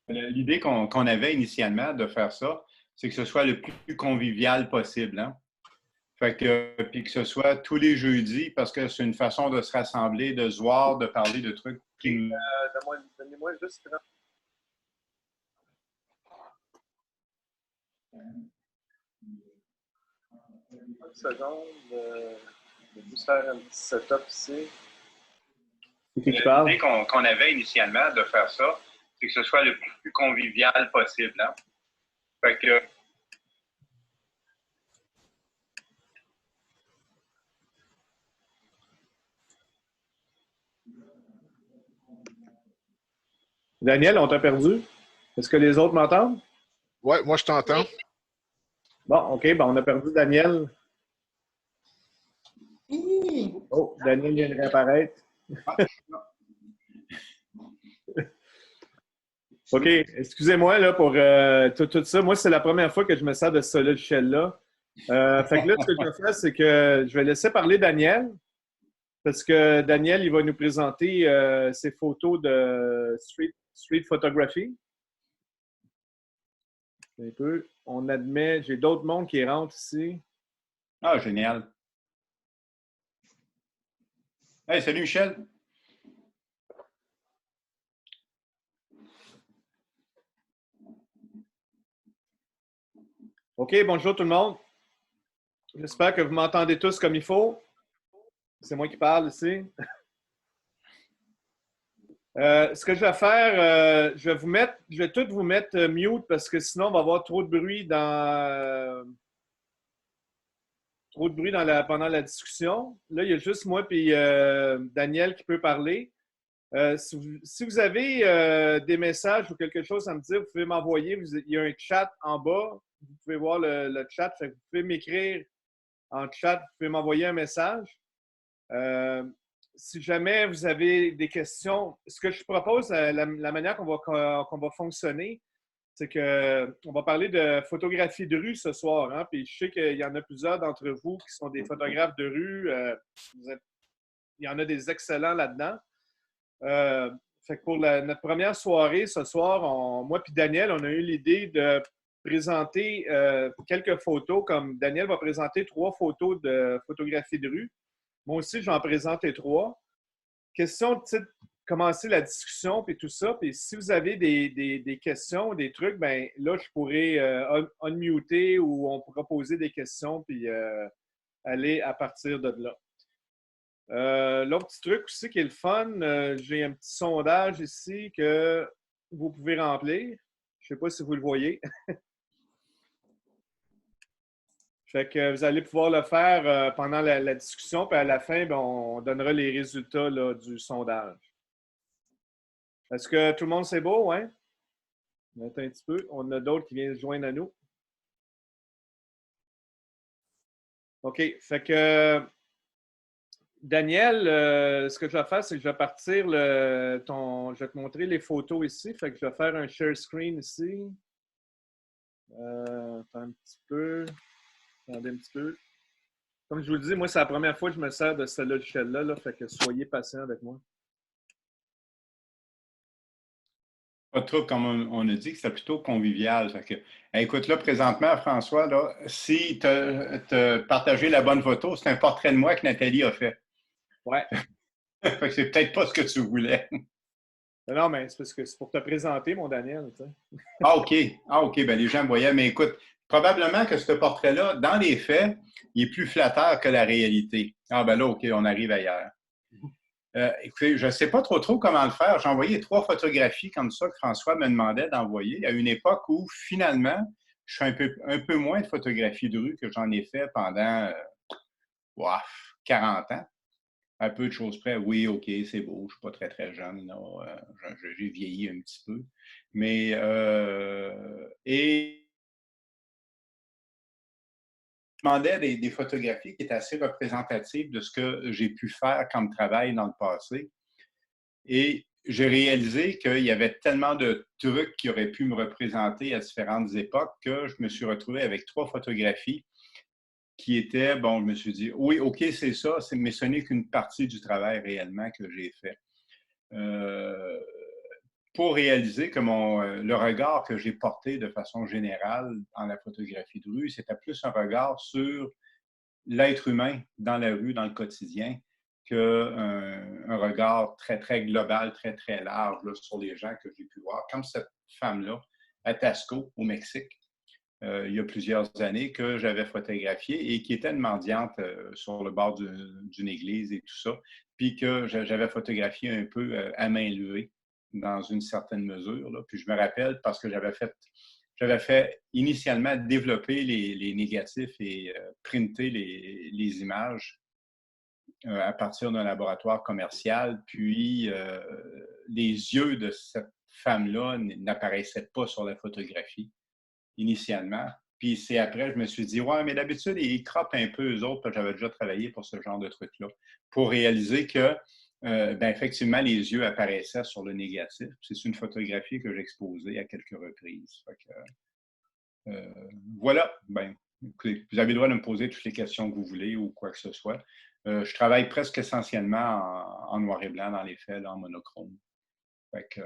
L'idée qu'on avait initialement de faire ça, c'est que ce soit le plus convivial possible, hein? Fait que, puis que ce soit tous les jeudis, parce que c'est une façon de se rassembler, de se voir, de parler de trucs qui nous. Donnez-moi juste 30 secondes. Je vais juste faire un petit setup ici. C'est qui parle? L'idée qu'on avait initialement de faire ça, c'est que ce soit le plus convivial possible, hein? Fait que. Daniel, on t'a perdu? Est-ce que les autres m'entendent? Oui, moi, je t'entends. Bon, OK, ben on a perdu Daniel. Oh, Daniel vient de réapparaître. OK, excusez-moi là, pour tout ça. Moi, c'est la première fois que je me sers de ce logiciel-là. Fait que là, ce que je vais faire, c'est que je vais laisser parler Daniel, parce que Daniel, il va nous présenter ses photos de street photography. Un peu. On admet, j'ai d'autres mondes qui rentrent ici. Ah, génial. Hey, salut Michel. OK, bonjour tout le monde. J'espère que vous m'entendez tous comme il faut. C'est moi qui parle ici. Ce que je vais faire, je vais tout vous mettre mute parce que sinon on va avoir trop de bruit pendant la discussion. Là, il y a juste moi et Daniel qui peut parler. Si vous avez des messages ou quelque chose à me dire, vous pouvez m'envoyer. Il y a un chat en bas. Vous pouvez voir le chat. Vous pouvez m'écrire en chat. Vous pouvez m'envoyer un message. Si jamais vous avez des questions, ce que je propose, la manière qu'on va fonctionner, c'est qu'on va parler de photographie de rue ce soir. Hein? Puis je sais qu'il y en a plusieurs d'entre vous qui sont des photographes de rue. Il y en a des excellents là-dedans. Fait que pour notre première soirée ce soir, moi et Daniel, on a eu l'idée de présenter quelques photos, comme Daniel va présenter 3 photos de photographie de rue. Moi aussi, j'en présente 3. Question de commencer la discussion et tout ça. Puis si vous avez des questions, des trucs, ben là, je pourrais unmuter ou on pourra poser des questions puis aller à partir de là. L'autre petit truc aussi qui est le fun, j'ai un petit sondage ici que vous pouvez remplir. Je ne sais pas si vous le voyez. Fait que vous allez pouvoir le faire pendant la discussion, puis à la fin, ben, on donnera les résultats là, du sondage. Est-ce que tout le monde c'est beau, hein? On attend un petit peu. On a d'autres qui viennent se joindre à nous. OK. Fait que Daniel, ce que je vais faire, c'est que je vais partir je vais te montrer les photos ici. Fait que je vais faire un share screen ici. Attends un petit peu. Attendez un petit peu. Comme je vous le dis, moi, c'est la première fois que je me sers de ce logiciel-là. Là, fait que soyez patient avec moi. Pas de trouble, comme on a dit, que c'était plutôt convivial. Fait que, écoute, là, présentement, François, là, si tu as partagé la bonne photo, c'est un portrait de moi que Nathalie a fait. Ouais. Fait que c'est peut-être pas ce que tu voulais. Non, mais c'est parce que c'est pour te présenter, mon Daniel. Tu sais. Ah, OK. Ah, OK. Ben, les gens me voyaient. Mais écoute, probablement que ce portrait-là, dans les faits, il est plus flatteur que la réalité. Ah, ben là, OK, on arrive ailleurs. Écoutez, je ne sais pas trop comment le faire. J'ai envoyé 3 photographies comme ça que François me demandait d'envoyer à une époque où, finalement, je fais un peu moins de photographies de rue que j'en ai fait pendant 40 ans. À peu de choses près, oui, OK, c'est beau, je ne suis pas très jeune, là, j'ai vieilli un petit peu. Mais, et je demandais des photographies qui étaient assez représentatives de ce que j'ai pu faire comme travail dans le passé. Et j'ai réalisé qu'il y avait tellement de trucs qui auraient pu me représenter à différentes époques que je me suis retrouvé avec 3 photographies qui étaient, bon, je me suis dit, oui, OK, c'est ça, mais ce n'est qu'une partie du travail réellement que j'ai fait. pour réaliser que le regard que j'ai porté de façon générale dans la photographie de rue, c'était plus un regard sur l'être humain dans la rue, dans le quotidien, qu'un regard très, très global, très, très large là, sur les gens que j'ai pu voir, comme cette femme-là à Tasco, au Mexique, il y a plusieurs années, que j'avais photographiée et qui était une mendiante sur le bord d'une église et tout ça, puis que j'avais photographié un peu à main levée dans une certaine mesure. Là. Puis je me rappelle parce que j'avais fait initialement développer les négatifs et printer les images à partir d'un laboratoire commercial. Puis les yeux de cette femme-là n'apparaissaient pas sur la photographie initialement. Puis c'est après, je me suis dit, ouais, mais d'habitude, ils croppent un peu eux autres, parce que j'avais déjà travaillé pour ce genre de truc-là, pour réaliser que, effectivement, les yeux apparaissaient sur le négatif. C'est une photographie que j'ai exposée à quelques reprises. Fait que, voilà. Ben, écoutez, vous avez le droit de me poser toutes les questions que vous voulez ou quoi que ce soit. Je travaille presque essentiellement en noir et blanc dans les faits, là, en monochrome. Fait que,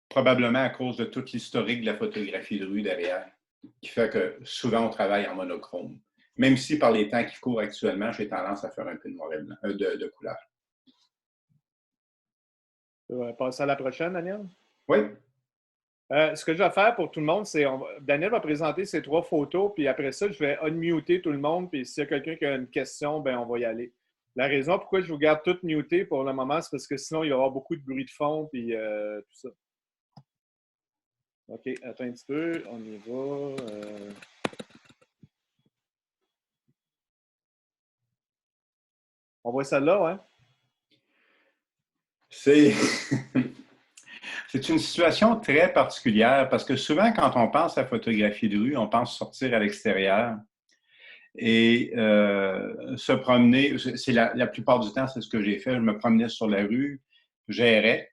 probablement à cause de toute l'historique de la photographie de rue derrière, qui fait que souvent on travaille en monochrome. Même si par les temps qui courent actuellement, j'ai tendance à faire un peu de noir et blanc, de couleur. On va passer à la prochaine, Daniel. Oui. Ce que je vais faire pour tout le monde, c'est Daniel va présenter ses 3 photos, puis après ça, je vais unmuter tout le monde, puis s'il y a quelqu'un qui a une question, ben on va y aller. La raison pourquoi je vous garde toutes mutées pour le moment, c'est parce que sinon, il y aura beaucoup de bruit de fond, puis tout ça. OK, attends un petit peu, on y va. On voit celle-là, hein? C'est une situation très particulière parce que souvent, quand on pense à photographie de rue, on pense sortir à l'extérieur et se promener. C'est la plupart du temps, c'est ce que j'ai fait. Je me promenais sur la rue, j'errais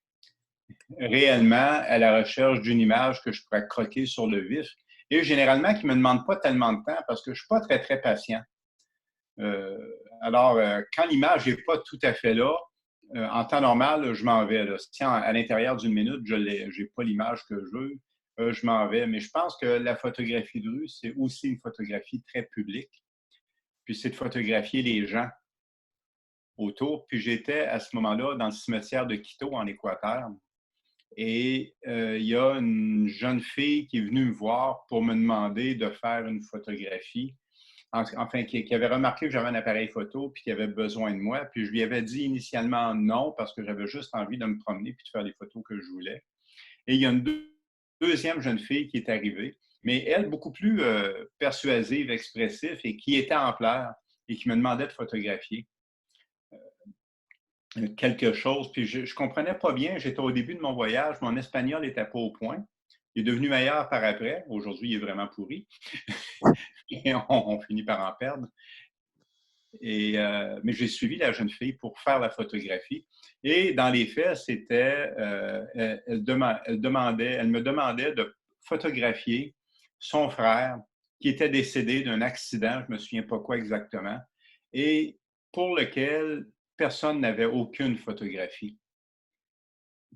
réellement à la recherche d'une image que je pourrais croquer sur le vif et généralement qui ne me demande pas tellement de temps parce que je ne suis pas très, très patient. Alors, quand l'image n'est pas tout à fait là, en temps normal, je m'en vais. Là. Si à l'intérieur d'une minute, je n'ai pas l'image que je veux, je m'en vais. Mais je pense que la photographie de rue, c'est aussi une photographie très publique. Puis c'est de photographier les gens autour. Puis j'étais à ce moment-là dans le cimetière de Quito, en Équateur. Et il y a une jeune fille qui est venue me voir pour me demander de faire une photographie. Enfin, qui avait remarqué que j'avais un appareil photo puis qui avait besoin de moi. Puis je lui avais dit initialement non parce que j'avais juste envie de me promener puis de faire les photos que je voulais. Et il y a une deuxième jeune fille qui est arrivée, mais elle, beaucoup plus persuasive, expressive et qui était en pleurs et qui me demandait de photographier quelque chose. Puis je ne comprenais pas bien. J'étais au début de mon voyage. Mon espagnol n'était pas au point. Il est devenu meilleur par après. Aujourd'hui, il est vraiment pourri. Et on finit par en perdre. Mais j'ai suivi la jeune fille pour faire la photographie. Et dans les faits, c'était, elle me demandait de photographier son frère qui était décédé d'un accident, je ne me souviens pas quoi exactement, et pour lequel personne n'avait aucune photographie.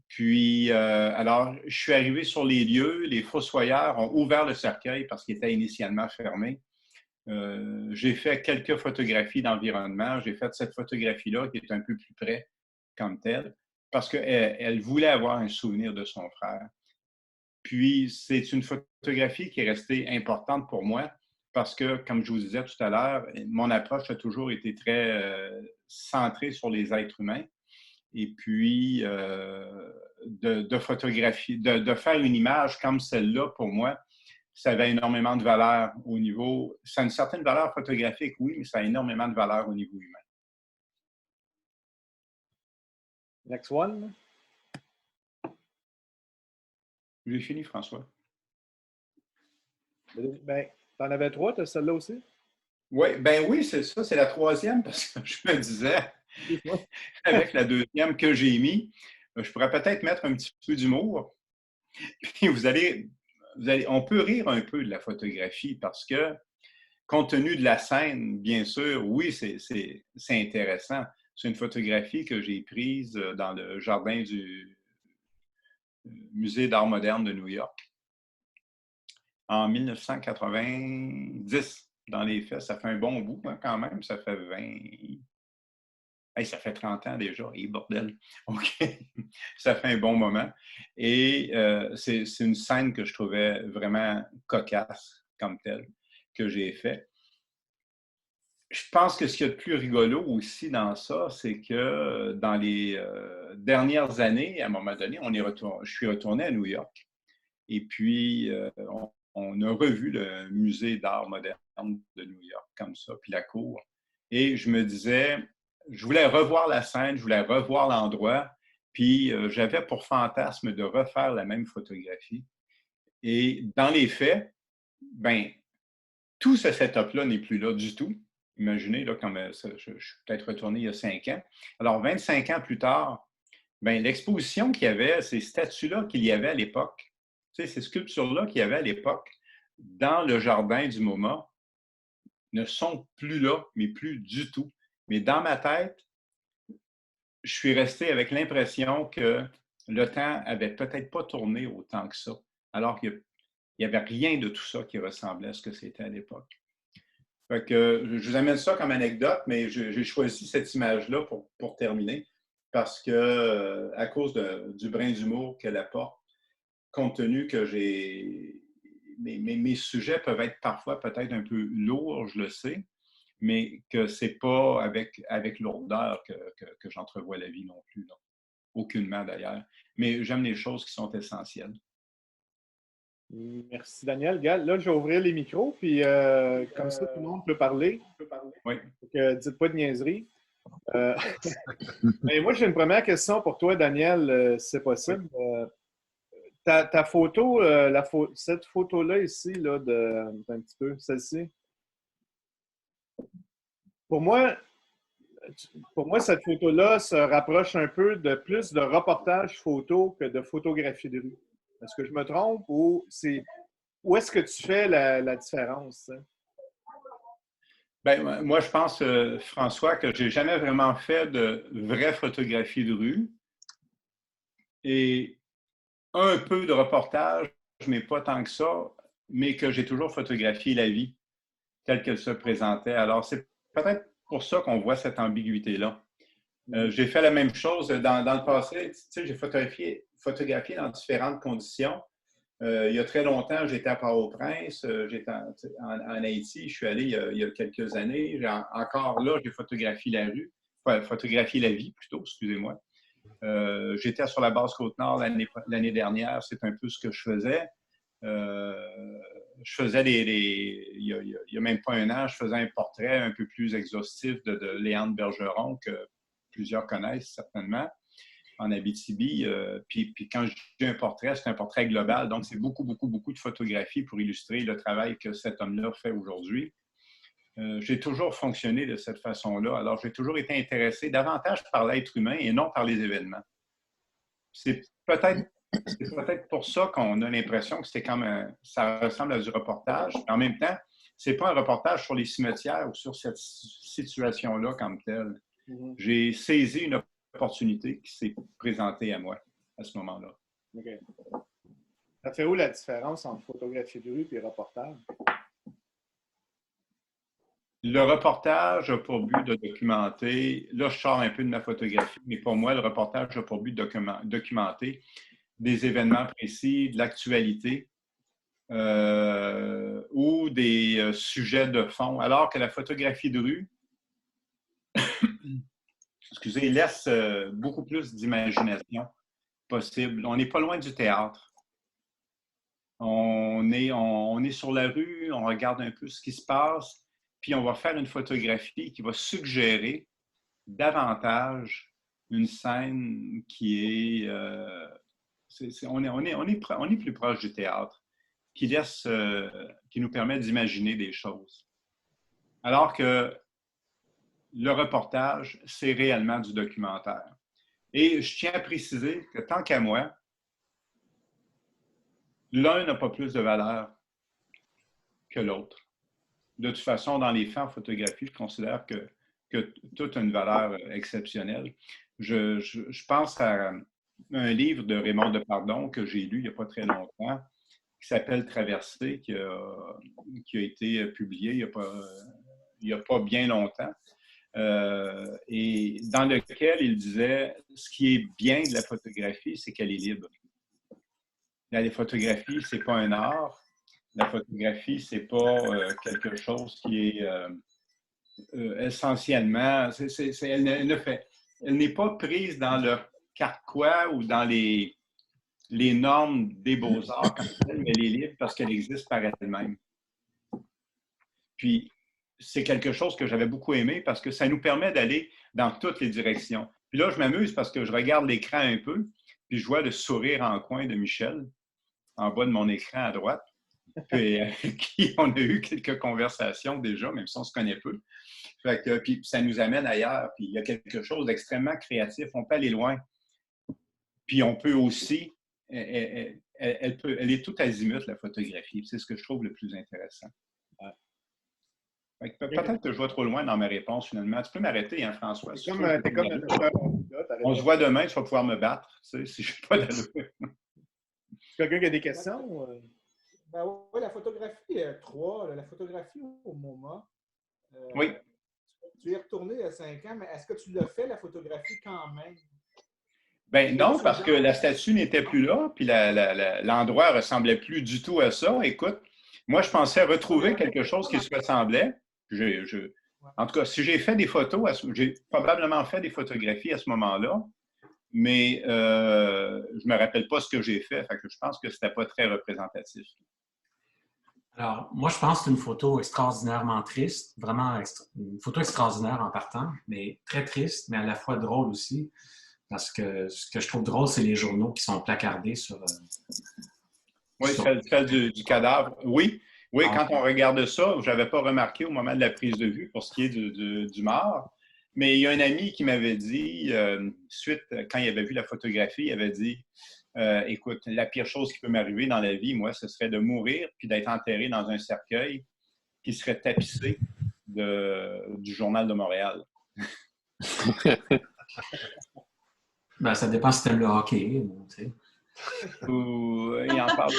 Puis, alors, je suis arrivé sur les lieux, les fossoyeurs ont ouvert le cercueil parce qu'il était initialement fermé. J'ai fait quelques photographies d'environnement. J'ai fait cette photographie-là qui est un peu plus près comme telle, parce qu'elle voulait avoir un souvenir de son frère. Puis, c'est une photographie qui est restée importante pour moi parce que, comme je vous disais tout à l'heure, mon approche a toujours été très centrée sur les êtres humains. Et puis, de photographier, de faire une image comme celle-là, pour moi, ça avait énormément de valeur au niveau... Ça a une certaine valeur photographique, oui, mais ça a énormément de valeur au niveau humain. Next one. J'ai fini, François. Ben, t'en avais 3, t'as celle-là aussi? Oui, ben oui, c'est ça, c'est la troisième, parce que je me disais, avec la deuxième que j'ai mis, je pourrais peut-être mettre un petit peu d'humour. Puis on peut rire un peu de la photographie parce que, compte tenu de la scène, bien sûr, oui, c'est intéressant. C'est une photographie que j'ai prise dans le jardin Musée d'art moderne de New York en 1990. Dans les faits, ça fait un bon bout hein, quand même. Ça fait 20... Hey, ça fait 30 ans déjà. Et bordel. OK. Ça fait un bon moment. Et c'est une scène que je trouvais vraiment cocasse comme telle que j'ai fait. Je pense que ce qu'il y a de plus rigolo aussi dans ça, c'est que dans les dernières années, à un moment donné, je suis retourné à New York. Et puis, on a revu le musée d'art moderne de New York comme ça, puis la cour. Et je me disais, je voulais revoir la scène, je voulais revoir l'endroit, puis j'avais pour fantasme de refaire la même photographie. Et dans les faits, ben, tout ce setup-là n'est plus là du tout. Imaginez, là, comme je suis peut-être retourné il y a 5 ans. Alors, 25 ans plus tard, ben, l'exposition qu'il y avait, ces statues-là qu'il y avait à l'époque, ces sculptures-là qu'il y avait à l'époque, dans le jardin du MoMA, ne sont plus là, mais plus du tout. Mais dans ma tête, je suis resté avec l'impression que le temps avait peut-être pas tourné autant que ça, alors qu'il n'y avait rien de tout ça qui ressemblait à ce que c'était à l'époque. Fait que, je vous amène ça comme anecdote, mais j'ai choisi cette image-là pour terminer, parce que à cause du brin d'humour qu'elle apporte, compte tenu que mes sujets peuvent être parfois peut-être un peu lourds, je le sais, mais que ce n'est pas avec lourdeur que j'entrevois la vie non plus. Non. Aucunement d'ailleurs. Mais j'aime les choses qui sont essentielles. Merci, Daniel. Là, je vais ouvrir les micros, puis comme ça, tout le monde peut parler. Oui. Dites pas de niaiserie. Mais moi, j'ai une première question pour toi, Daniel, si c'est possible. Oui. Ta photo, cette photo-là ici, là, un petit peu, celle-ci. Pour moi, cette photo-là se rapproche un peu plus de reportage photo que de photographie de rue. Est-ce que je me trompe ou où est-ce que tu fais la différence? Ben, moi, je pense, François, que j'ai jamais vraiment fait de vraie photographie de rue. Et un peu de reportage, mais pas tant que ça, mais que j'ai toujours photographié la vie telle qu'elle se présentait. Alors, c'est peut-être pour ça qu'on voit cette ambiguïté-là. J'ai fait la même chose dans le passé. Tu sais, j'ai photographié dans différentes conditions. Il y a très longtemps, j'étais à Port-au-Prince, j'étais en Haïti, je suis allé il y a quelques années. Encore là, j'ai photographié la rue, photographié la vie plutôt, excusez-moi. J'étais sur la base Côte-Nord l'année dernière, c'est un peu ce que je faisais. Je faisais il y a même pas un an, je faisais un portrait un peu plus exhaustif de Léandre Bergeron, que plusieurs connaissent certainement, en Abitibi. Puis quand je dis un portrait, c'est un portrait global. Donc, c'est beaucoup de photographies pour illustrer le travail que cet homme-là fait aujourd'hui. J'ai toujours fonctionné de cette façon-là. Alors, j'ai toujours été intéressé davantage par l'être humain et non par les événements. C'est peut-être pour ça qu'on a l'impression que ça ressemble à du reportage. En même temps, ce n'est pas un reportage sur les cimetières ou sur cette situation-là comme telle. J'ai saisi une opportunité qui s'est présentée à moi à ce moment-là. OK. Ça fait où la différence entre photographie de rue et reportage? Le reportage a pour but de documenter, là je sors un peu de ma photographie, mais pour moi, le reportage a pour but de documenter des événements précis, de l'actualité ou des sujets de fond, alors que la photographie de rue, excusez, laisse beaucoup plus d'imagination possible. On n'est pas loin du théâtre. On est sur la rue, on regarde un peu ce qui se passe, puis on va faire une photographie qui va suggérer davantage une scène qui est... on est plus proche du théâtre, qui nous permet d'imaginer des choses. Alors que le reportage, c'est réellement du documentaire. Et je tiens à préciser que tant qu'à moi, l'un n'a pas plus de valeur que l'autre. De toute façon, dans les faits en photographie, je considère que tout a une valeur exceptionnelle. Je pense à un livre de Raymond Depardon que j'ai lu il n'y a pas très longtemps, qui s'appelle Traversée, qui a été publié il y a pas bien longtemps. Et dans lequel il disait ce qui est bien de la photographie, c'est qu'elle est libre. La photographie, c'est pas un art. La photographie, c'est pas quelque chose qui est essentiellement. Elle n'est pas prise dans le carquois ou dans les normes des beaux-arts, mais elle est libre parce qu'elle existe par elle-même. Puis, c'est quelque chose que j'avais beaucoup aimé parce que ça nous permet d'aller dans toutes les directions. Puis là, je m'amuse parce que je regarde l'écran un peu, puis je vois le sourire en coin de Michel, en bas de mon écran à droite, puis avec qui on a eu quelques conversations déjà, même si on se connaît peu. Fait que, puis ça nous amène ailleurs, puis il y a quelque chose d'extrêmement créatif. On peut aller loin. Puis on peut aussi, elle est tout azimut, la photographie. C'est ce que je trouve le plus intéressant. Peut-être que je vais trop loin dans ma réponse, finalement. Tu peux m'arrêter, hein, François? T'es comme on se voit demain, tu vas pouvoir me battre, tu sais, si je n'ai pas d'allure. Quelqu'un qui a des questions? Ben oui, la photographie 3, la photographie au MoMA. Oui. Tu y es retourné il y a 5 ans, mais est-ce que tu l'as fait, la photographie, quand même? Ben non, parce que la statue n'était plus là, puis l'endroit ne ressemblait plus du tout à ça. Écoute, moi, je pensais retrouver quelque chose qui se ressemblait. En tout cas, si j'ai fait des photos, j'ai probablement fait des photographies à ce moment-là, mais je ne me rappelle pas ce que j'ai fait. Fait que je pense que ce n'était pas très représentatif. Alors, moi, je pense que c'est une photo extraordinairement triste, vraiment une photo extraordinaire en partant, mais très triste, mais à la fois drôle aussi, parce que ce que je trouve drôle, c'est les journaux qui sont placardés sur... Oui, celle du cadavre. Oui, quand on regarde ça, je n'avais pas remarqué au moment de la prise de vue pour ce qui est du mort, mais il y a un ami qui m'avait dit, quand il avait vu la photographie, il avait dit écoute, la pire chose qui peut m'arriver dans la vie, moi, ce serait de mourir puis d'être enterré dans un cercueil qui serait tapissé du Journal de Montréal. Ben, ça dépend si tu aimes le hockey. Tu sais. Il en parle.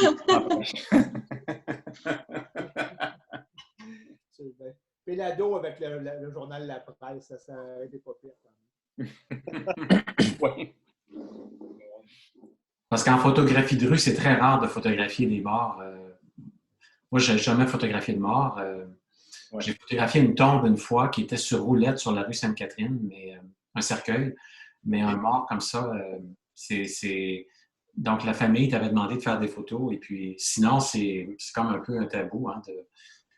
Pélado avec le journal La Presse, ça n'était pas pire. Oui. Parce qu'en photographie de rue, c'est très rare de photographier des morts. Moi, je n'ai jamais photographié de mort. Ouais. J'ai photographié une tombe une fois qui était sur roulette sur la rue Sainte-Catherine, mais un cercueil. Mais un mort comme ça, c'est... Donc, la famille t'avait demandé de faire des photos. Et puis, sinon, c'est comme un peu un tabou hein,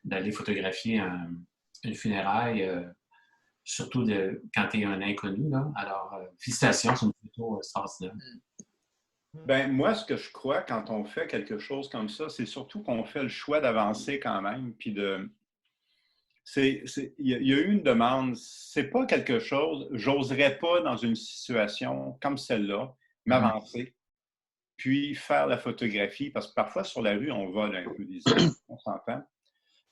d'aller photographier une funéraille, surtout quand tu es un inconnu. Là. Alors, félicitations, c'est une photo extraordinaire. Ben, moi, ce que je crois quand on fait quelque chose comme ça, c'est surtout qu'on fait le choix d'avancer quand même. Puis il y a eu une demande. C'est pas quelque chose, j'oserais pas dans une situation comme celle-là, m'avancer, puis faire la photographie, parce que parfois sur la rue, on vole un peu des images, on s'entend.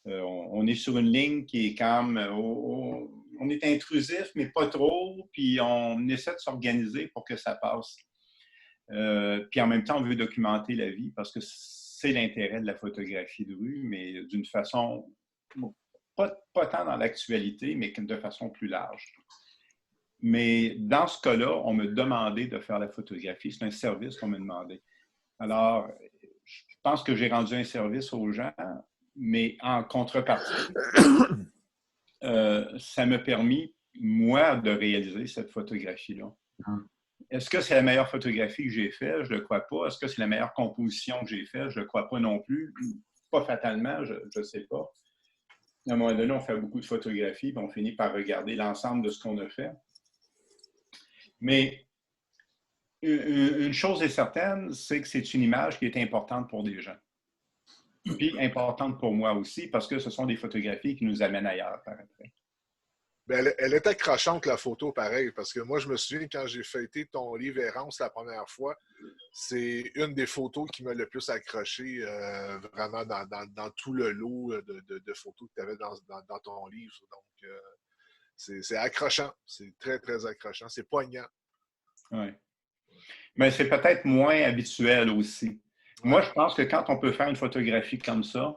On est sur une ligne qui est comme, on est intrusif, mais pas trop, puis on essaie de s'organiser pour que ça passe. Puis en même temps, on veut documenter la vie parce que c'est l'intérêt de la photographie de rue, mais d'une façon, pas tant dans l'actualité, mais de façon plus large. Mais dans ce cas-là, on me demandait de faire la photographie. C'est un service qu'on me demandait. Alors, je pense que j'ai rendu un service aux gens, mais en contrepartie, ça m'a permis, moi, de réaliser cette photographie-là. Est-ce que c'est la meilleure photographie que j'ai faite? Je ne le crois pas. Est-ce que c'est la meilleure composition que j'ai faite? Je ne le crois pas non plus. Pas fatalement, je ne sais pas. À un moment donné, on fait beaucoup de photographies, puis on finit par regarder l'ensemble de ce qu'on a fait. Mais une chose est certaine, c'est que c'est une image qui est importante pour des gens. Puis importante pour moi aussi, parce que ce sont des photographies qui nous amènent ailleurs par après. Ben, elle est accrochante, la photo, pareil, parce que moi, je me souviens, quand j'ai feuilleté ton livre Errance la première fois, c'est une des photos qui m'a le plus accroché vraiment dans tout le lot de photos que tu avais dans ton livre. Donc, c'est accrochant. C'est très, très accrochant. C'est poignant. Oui. Mais c'est peut-être moins habituel aussi. Ouais. Moi, je pense que quand on peut faire une photographie comme ça,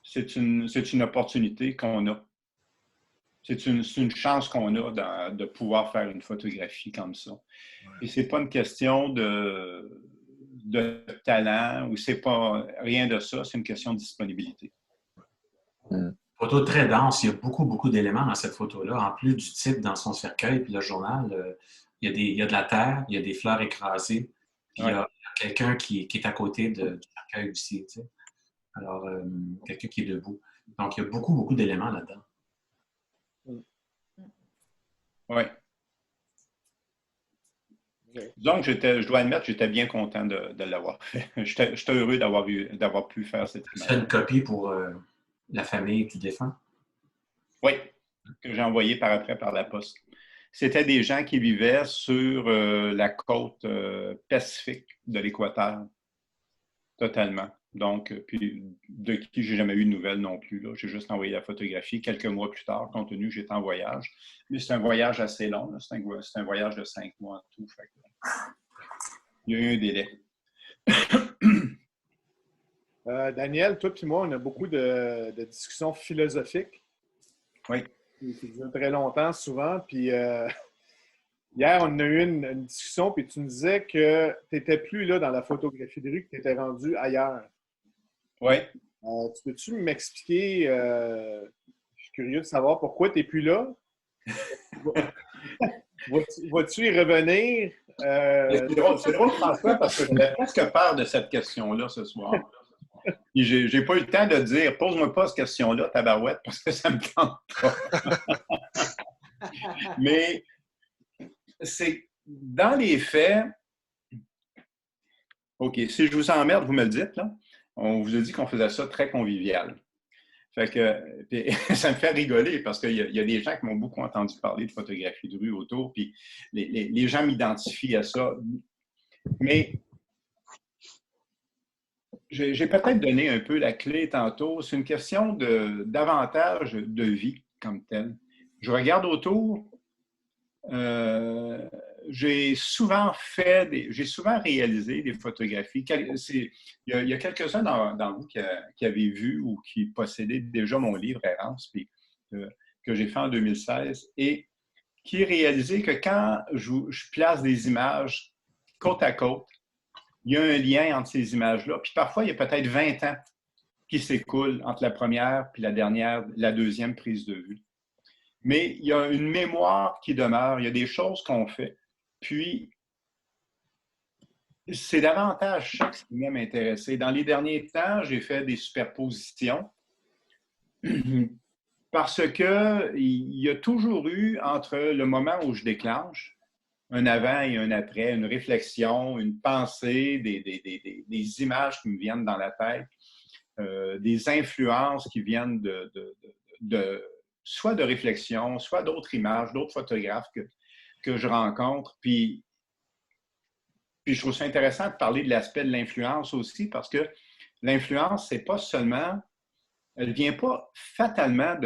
c'est une opportunité qu'on a. C'est une chance qu'on a de pouvoir faire une photographie comme ça. Et c'est pas une question de talent ou c'est pas rien de ça, c'est une question de disponibilité. Photo très dense, il y a beaucoup, beaucoup d'éléments dans cette photo-là. En plus du type dans son cercueil, puis le journal, il y a de la terre, il y a des fleurs écrasées, puis il y a quelqu'un qui est à côté du cercueil aussi, tu sais. Alors, quelqu'un qui est debout. Donc, il y a beaucoup, beaucoup d'éléments là-dedans. Oui. Donc, je dois admettre, j'étais bien content de l'avoir fait. J'étais heureux d'avoir pu faire cette image. C'est une copie pour la famille du défunt? Oui, que j'ai envoyé par après par la poste. C'était des gens qui vivaient sur la côte pacifique de l'Équateur, totalement. Donc, puis de qui j'ai jamais eu de nouvelles non plus. J'ai juste envoyé la photographie quelques mois plus tard, compte tenu que j'étais en voyage. Mais c'est un voyage assez long. C'est un voyage de 5 mois en tout. Fait que, il y a eu un délai. Daniel, toi et moi, on a beaucoup de discussions philosophiques. Oui. Qui durent très longtemps, souvent. Puis hier, on a eu une discussion, puis tu nous disais que tu n'étais plus là dans la photographie de rue, que tu étais rendu ailleurs. Oui. Tu peux-tu m'expliquer? Je suis curieux de savoir pourquoi tu n'es plus là. Vas-tu y revenir? C'est drôle, François, parce que j'avais presque peur de cette question-là ce soir. J'ai pas eu le temps de dire, pose-moi pas cette question-là, tabarouette, parce que ça me tente pas. Mais c'est dans les faits. OK, si je vous emmerde, vous me le dites, là. On vous a dit qu'on faisait ça très convivial. Fait que puis, ça me fait rigoler parce qu'il y a des gens qui m'ont beaucoup entendu parler de photographie de rue autour, puis les gens m'identifient à ça. Mais j'ai peut-être donné un peu la clé tantôt. C'est une question davantage de vie comme telle. Je regarde autour. J'ai souvent réalisé des photographies. Il y a quelques-uns dans vous qui avaient vu ou qui possédaient déjà mon livre Errance, puis, que j'ai fait en 2016, et qui réalisé que quand je place des images côte à côte, il y a un lien entre ces images-là. Puis parfois, il y a peut-être 20 ans qui s'écoulent entre la première et la deuxième prise de vue. Mais il y a une mémoire qui demeure, il y a des choses qu'on fait. Puis, c'est davantage ça qui m'a intéressé. Dans les derniers temps, j'ai fait des superpositions parce qu'il y a toujours eu, entre le moment où je déclenche, un avant et un après, une réflexion, une pensée, des images qui me viennent dans la tête, des influences qui viennent soit de réflexion, soit d'autres images, d'autres photographes que je rencontre. Puis je trouve ça intéressant de parler de l'aspect de l'influence aussi, parce que l'influence, c'est pas seulement, elle ne vient pas fatalement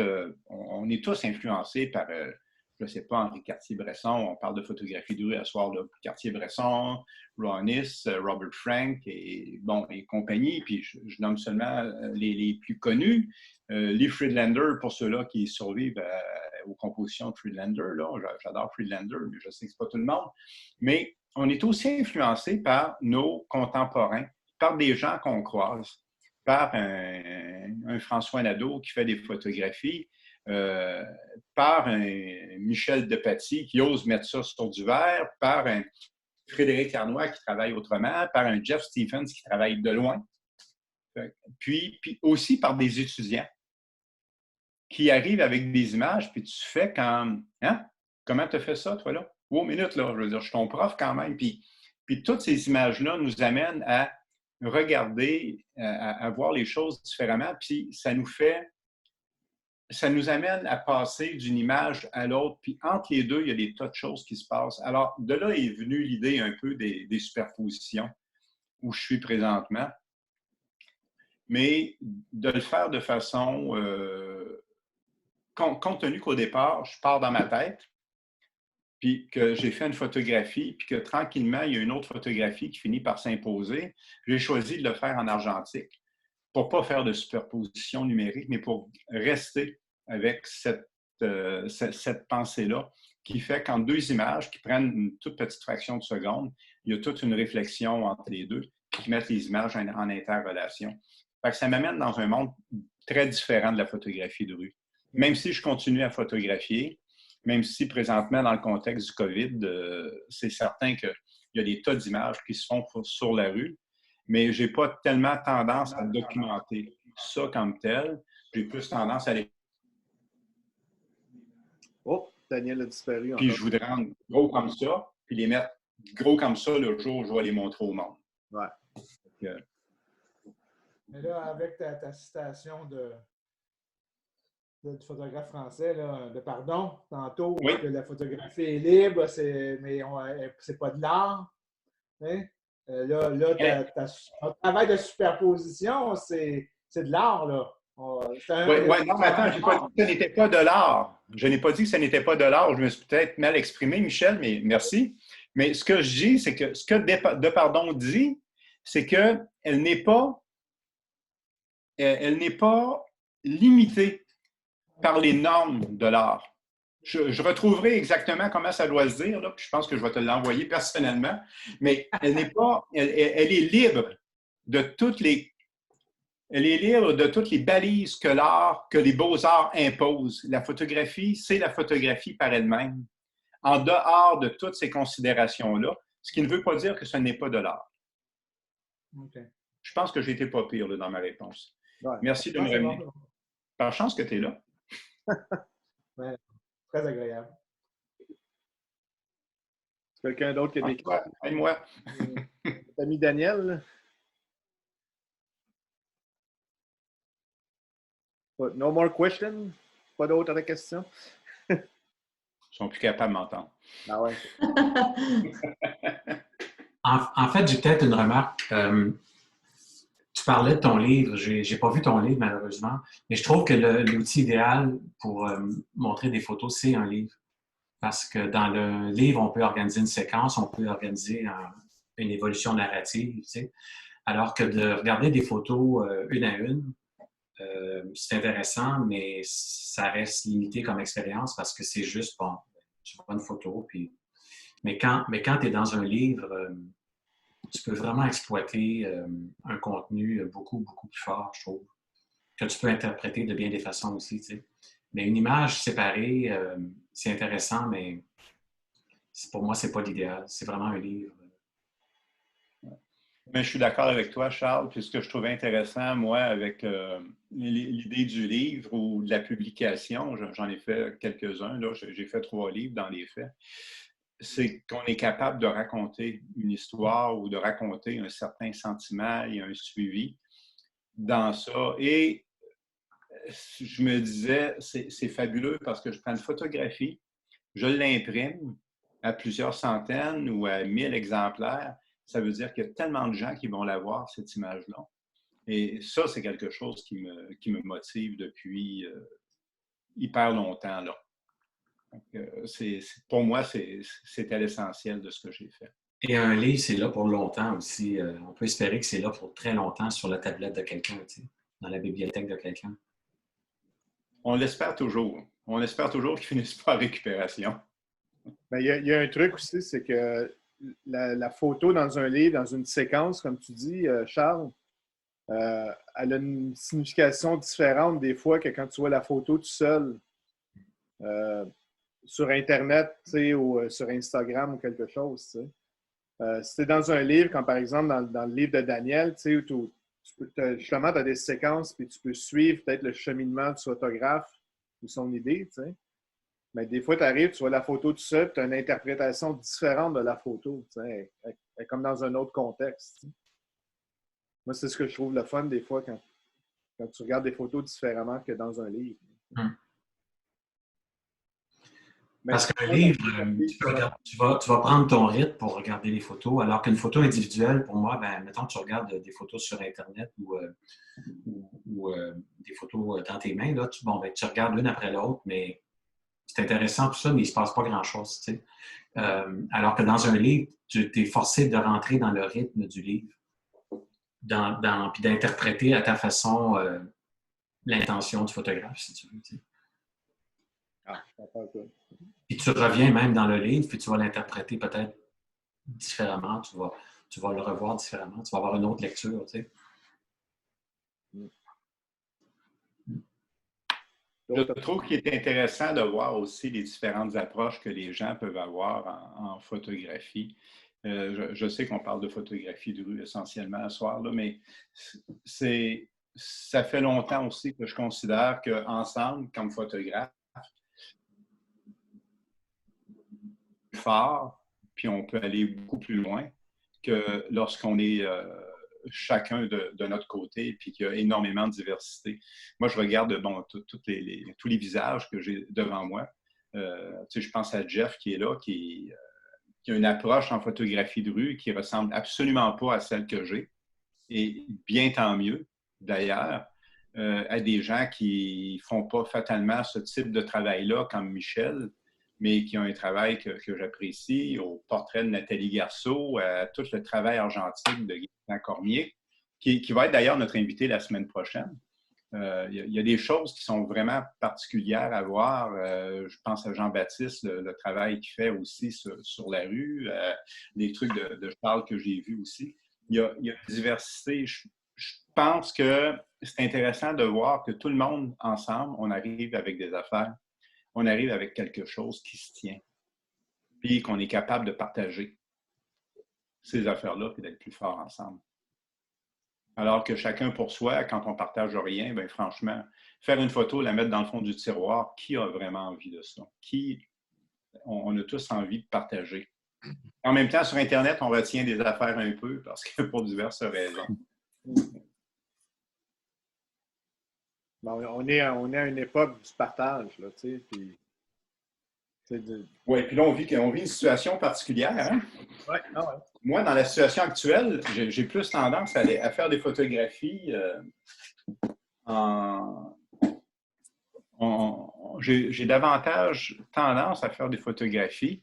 on est tous influencés par, je ne sais pas, Henri Cartier-Bresson, on parle de photographie de rue à ce soir, là, Cartier-Bresson, Ronis, Robert Frank et compagnie, puis je nomme seulement les plus connus. Lee Friedlander, pour ceux-là qui survivent aux compositions de Friedlander, là, j'adore Friedlander, mais je sais que ce n'est pas tout le monde. Mais on est aussi influencé par nos contemporains, par des gens qu'on croise, par un François Nadeau qui fait des photographies, par un Michel Depatie qui ose mettre ça sur du verre, par un Frédéric Arnois qui travaille autrement, par un Jeff Stephens qui travaille de loin, puis aussi par des étudiants qui arrivent avec des images, puis tu fais comme « Hein? Comment tu as fait ça, toi, là? » Oh, minute, là, je veux dire, je suis ton prof quand même. Puis toutes ces images-là nous amènent à regarder, à voir les choses différemment, puis ça nous amène à passer d'une image à l'autre, puis entre les deux, il y a des tas de choses qui se passent. Alors, de là est venue l'idée un peu des superpositions où je suis présentement, mais de le faire de façon, compte tenu qu'au départ, je pars dans ma tête, puis que j'ai fait une photographie, puis que tranquillement, il y a une autre photographie qui finit par s'imposer, j'ai choisi de le faire en argentique pour ne pas faire de superposition numérique, mais pour rester avec cette pensée-là qui fait qu'en deux images qui prennent une toute petite fraction de seconde, il y a toute une réflexion entre les deux qui mettent les images en interrelation. Fait que ça m'amène dans un monde très différent de la photographie de rue. Même si je continue à photographier, même si présentement, dans le contexte du COVID, c'est certain qu'il y a des tas d'images qui se font sur la rue, mais je n'ai pas tellement tendance à documenter ça comme tel. J'ai plus tendance à les... Oh, Daniel a disparu. Puis je voudrais rendre gros comme ça, puis les mettre gros comme ça le jour où je vais les montrer au monde. Ouais. Mais là, avec ta citation du photographe français, là, de pardon, tantôt, oui. Que la photographie est libre, mais c'est pas de l'art. Hein? Ton travail de superposition, c'est de l'art, là. Non, mais attends, je n'ai pas dit que ce n'était pas de l'art. Je n'ai pas dit que ce n'était pas de l'art. Je me suis peut-être mal exprimé, Michel, mais merci. Mais ce que je dis, c'est que ce que Depardon dit, c'est qu'elle n'est pas limitée par les normes de l'art. Je retrouverai exactement comment ça doit se dire, là, puis je pense que je vais te l'envoyer personnellement, mais elle est libre de toutes les balises que l'art, que les beaux-arts imposent. La photographie, c'est la photographie par elle-même, en dehors de toutes ces considérations-là, ce qui ne veut pas dire que ce n'est pas de l'art. Okay. Je pense que j'ai été pas pire là, dans ma réponse. Ouais. Merci de me ramener. Par chance que tu es là. Ouais, très agréable. Quelqu'un d'autre qui a des questions? Aide-moi. Ami Daniel? No more questions? Pas d'autres questions? Ils sont plus capables de m'entendre. Ah ouais. En fait, j'ai peut-être une remarque. Tu parlais de ton livre. J'ai pas vu ton livre, malheureusement. Mais je trouve que l'outil idéal pour montrer des photos, c'est un livre. Parce que dans le livre, on peut organiser une séquence, on peut organiser une évolution narrative, tu sais. Alors que de regarder des photos une à une, c'est intéressant, mais ça reste limité comme expérience parce que c'est juste, bon, tu prends une photo, puis... Mais quand tu es dans un livre, tu peux vraiment exploiter un contenu beaucoup, beaucoup plus fort, je trouve, que tu peux interpréter de bien des façons aussi, tu sais. Mais une image séparée, c'est intéressant, mais pour moi, c'est pas l'idéal. C'est vraiment un livre. Mais je suis d'accord avec toi, Charles. Puis ce que je trouvais intéressant, moi, avec l'idée du livre ou de la publication, j'en ai fait quelques-uns, là, j'ai fait 3 livres dans les faits, c'est qu'on est capable de raconter une histoire ou de raconter un certain sentiment et un suivi dans ça. Et je me disais, c'est fabuleux parce que je prends une photographie, je l'imprime à plusieurs centaines ou à 1000 exemplaires. Ça veut dire qu'il y a tellement de gens qui vont la voir, cette image-là. Et ça, c'est quelque chose qui me motive depuis hyper longtemps, là. Donc, pour moi, c'était l'essentiel de ce que j'ai fait. Et un livre, c'est là pour longtemps aussi. On peut espérer que c'est là pour très longtemps sur la tablette de quelqu'un, tu sais, dans la bibliothèque de quelqu'un. On l'espère toujours. On espère toujours qu'il finisse pas en récupération. Il y a un truc aussi, c'est que la photo dans un livre, dans une séquence, comme tu dis, Charles, elle a une signification différente des fois que quand tu vois la photo tout seul sur Internet, tu sais, ou sur Instagram ou quelque chose. Tu sais. Si tu es dans un livre, comme par exemple dans le livre de Daniel, tu sais, où justement, tu as des séquences puis tu peux suivre peut-être le cheminement du photographe ou son idée. Tu sais. Mais des fois, tu arrives, tu vois la photo tout seul, tu as une interprétation différente de la photo. Tu sais, elle est comme dans un autre contexte. Tu sais. Moi, c'est ce que je trouve le fun des fois quand tu regardes des photos différemment que dans un livre. Parce qu'un livre, tu vas prendre ton rythme pour regarder les photos, alors qu'une photo individuelle, pour moi, ben, mettons, tu regardes des photos sur Internet ou des photos dans tes mains, là, tu regardes l'une après l'autre, mais c'est intéressant tout ça, mais il ne se passe pas grand-chose. Tu sais. Alors que dans un livre, tu es forcé de rentrer dans le rythme du livre, puis d'interpréter à ta façon l'intention du photographe, si tu veux. Tu sais. Ah, je comprends un peu. Puis tu reviens même dans le livre, puis tu vas l'interpréter peut-être différemment, tu vas le revoir différemment, tu vas avoir une autre lecture. Tu sais. Je trouve qu'il est intéressant de voir aussi les différentes approches que les gens peuvent avoir en photographie. Je sais qu'on parle de photographie de rue essentiellement ce soir, là, mais ça fait longtemps aussi que je considère qu'ensemble, comme photographe, fort, puis on peut aller beaucoup plus loin que lorsqu'on est chacun de notre côté, puis qu'il y a énormément de diversité. Moi, je regarde tous les visages que j'ai devant moi. Je pense à Jeff qui est là, qui a une approche en photographie de rue qui ne ressemble absolument pas à celle que j'ai. Et bien tant mieux, d'ailleurs, à des gens qui ne font pas fatalement ce type de travail-là, comme Michel, mais qui ont un travail que j'apprécie, au portrait de Nathalie Garceau, à tout le travail argentique de Gaëtan Cormier, qui va être d'ailleurs notre invité la semaine prochaine. Il y a des choses qui sont vraiment particulières à voir. Je pense à Jean-Baptiste, le travail qu'il fait aussi sur la rue, les trucs de Charles que j'ai vus aussi. Il y a une diversité. Je pense que c'est intéressant de voir que tout le monde, ensemble, on arrive avec des affaires. On arrive avec quelque chose qui se tient, puis qu'on est capable de partager ces affaires-là, puis d'être plus forts ensemble. Alors que chacun pour soi, quand on ne partage rien, bien franchement, faire une photo, la mettre dans le fond du tiroir, qui a vraiment envie de ça? On a tous envie de partager. En même temps, sur Internet, on retient des affaires un peu, parce que pour diverses raisons. On est à une époque du partage, là, tu sais, puis... Oui, puis là, on vit une situation particulière, hein? Ouais, ah ouais. Moi, dans la situation actuelle, j'ai plus tendance à faire des photographies j'ai davantage tendance à faire des photographies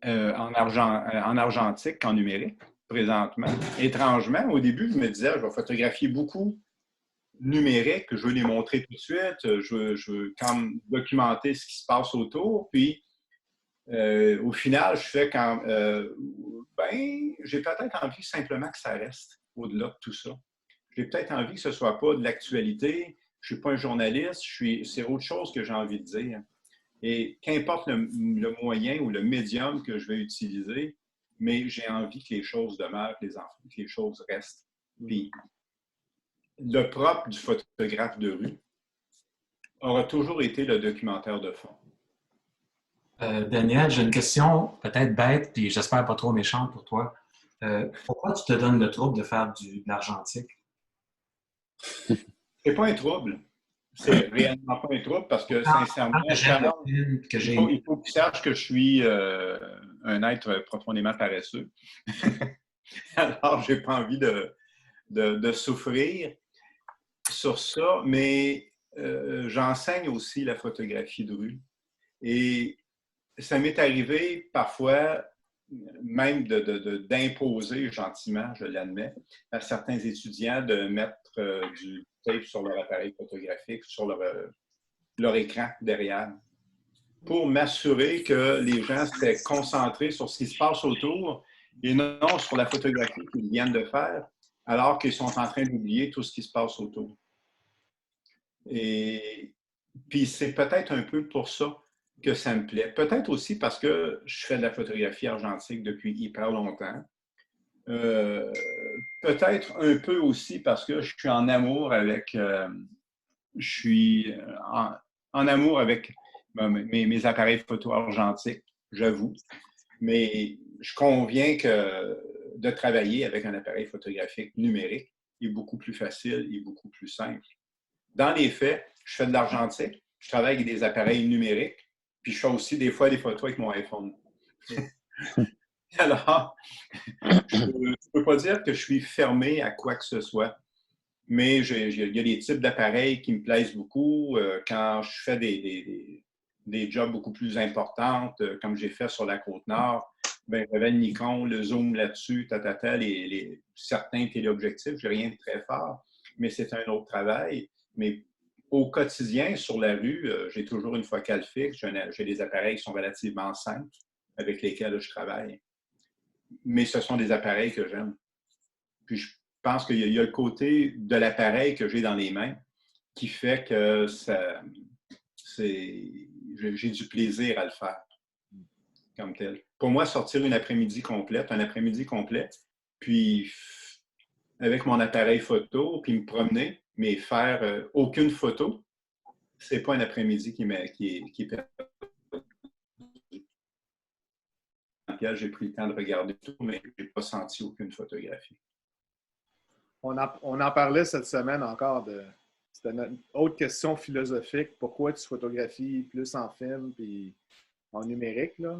en argentique qu'en numérique, présentement. Étrangement, au début, je me disais, je vais photographier beaucoup numérique, je veux les montrer tout de suite, je veux comme documenter ce qui se passe autour, puis au final, je fais j'ai peut-être envie simplement que ça reste au-delà de tout ça. J'ai peut-être envie que ce ne soit pas de l'actualité, je ne suis pas un journaliste, c'est autre chose que j'ai envie de dire. Et qu'importe le moyen ou le médium que je vais utiliser, mais j'ai envie que les choses demeurent, que les choses restent. Puis, le propre du photographe de rue aura toujours été le documentaire de fond. Daniel, j'ai une question peut-être bête, puis j'espère pas trop méchante pour toi. Pourquoi tu te donnes le trouble de faire de l'argentique? C'est pas un trouble. C'est réellement pas un trouble parce que, sincèrement, il faut que tu saches que je suis un être profondément paresseux. Alors, j'ai pas envie de souffrir sur ça, mais j'enseigne aussi la photographie de rue. Et ça m'est arrivé parfois même d'imposer gentiment, je l'admets, à certains étudiants de mettre du tape sur leur appareil photographique, sur leur écran derrière, pour m'assurer que les gens seraient concentrés sur ce qui se passe autour et non sur la photographie qu'ils viennent de faire, alors qu'ils sont en train d'oublier tout ce qui se passe autour. Et puis c'est peut-être un peu pour ça que ça me plaît. Peut-être aussi parce que je fais de la photographie argentique depuis hyper longtemps. Peut-être un peu aussi parce que je suis en amour avec mes appareils photo argentiques, j'avoue. Mais je conviens que de travailler avec un appareil photographique numérique est beaucoup plus facile et beaucoup plus simple. Dans les faits, je fais de l'argentique, je travaille avec des appareils numériques, puis je fais aussi des fois des photos avec mon iPhone. Alors, je ne peux pas dire que je suis fermé à quoi que ce soit, mais il y a des types d'appareils qui me plaisent beaucoup. Quand je fais des jobs beaucoup plus importantes, comme j'ai fait sur la Côte-Nord, ben, j'avais le Nikon, le zoom là-dessus, certains téléobjectifs, j'ai rien de très fort, mais c'est un autre travail. Mais au quotidien, sur la rue, j'ai toujours une focale fixe, j'ai des appareils qui sont relativement simples avec lesquels je travaille. Mais ce sont des appareils que j'aime. Puis je pense qu'il y a le côté de l'appareil que j'ai dans les mains qui fait que j'ai du plaisir à le faire comme tel. Pour moi, sortir un après-midi complet, puis avec mon appareil photo, puis me promener, mais faire aucune photo, c'est pas un après-midi qui est perdu. J'ai pris le temps de regarder tout, mais je n'ai pas senti aucune photographie. On en parlait cette semaine encore c'était une autre question philosophique. Pourquoi tu photographies plus en film puis en numérique, là?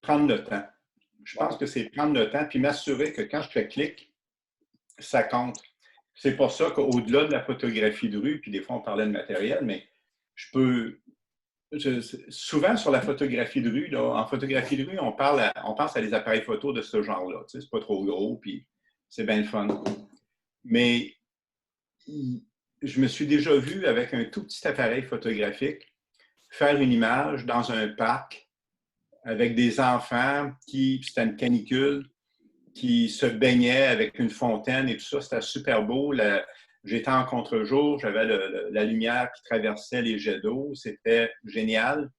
Prendre le temps. Je pense que c'est prendre le temps puis m'assurer que quand je fais clic, ça compte. C'est pour ça qu'au-delà de la photographie de rue, puis des fois on parlait de matériel, mais souvent sur la photographie de rue, là, en photographie de rue, on pense à des appareils photo de ce genre-là. Tu sais, c'est pas trop gros, puis c'est bien le fun. Mais je me suis déjà vu avec un tout petit appareil photographique faire une image dans un parc avec des enfants c'était une canicule, qui se baignaient avec une fontaine et tout ça. C'était super beau. J'étais en contre-jour, j'avais la lumière qui traversait les jets d'eau. C'était génial.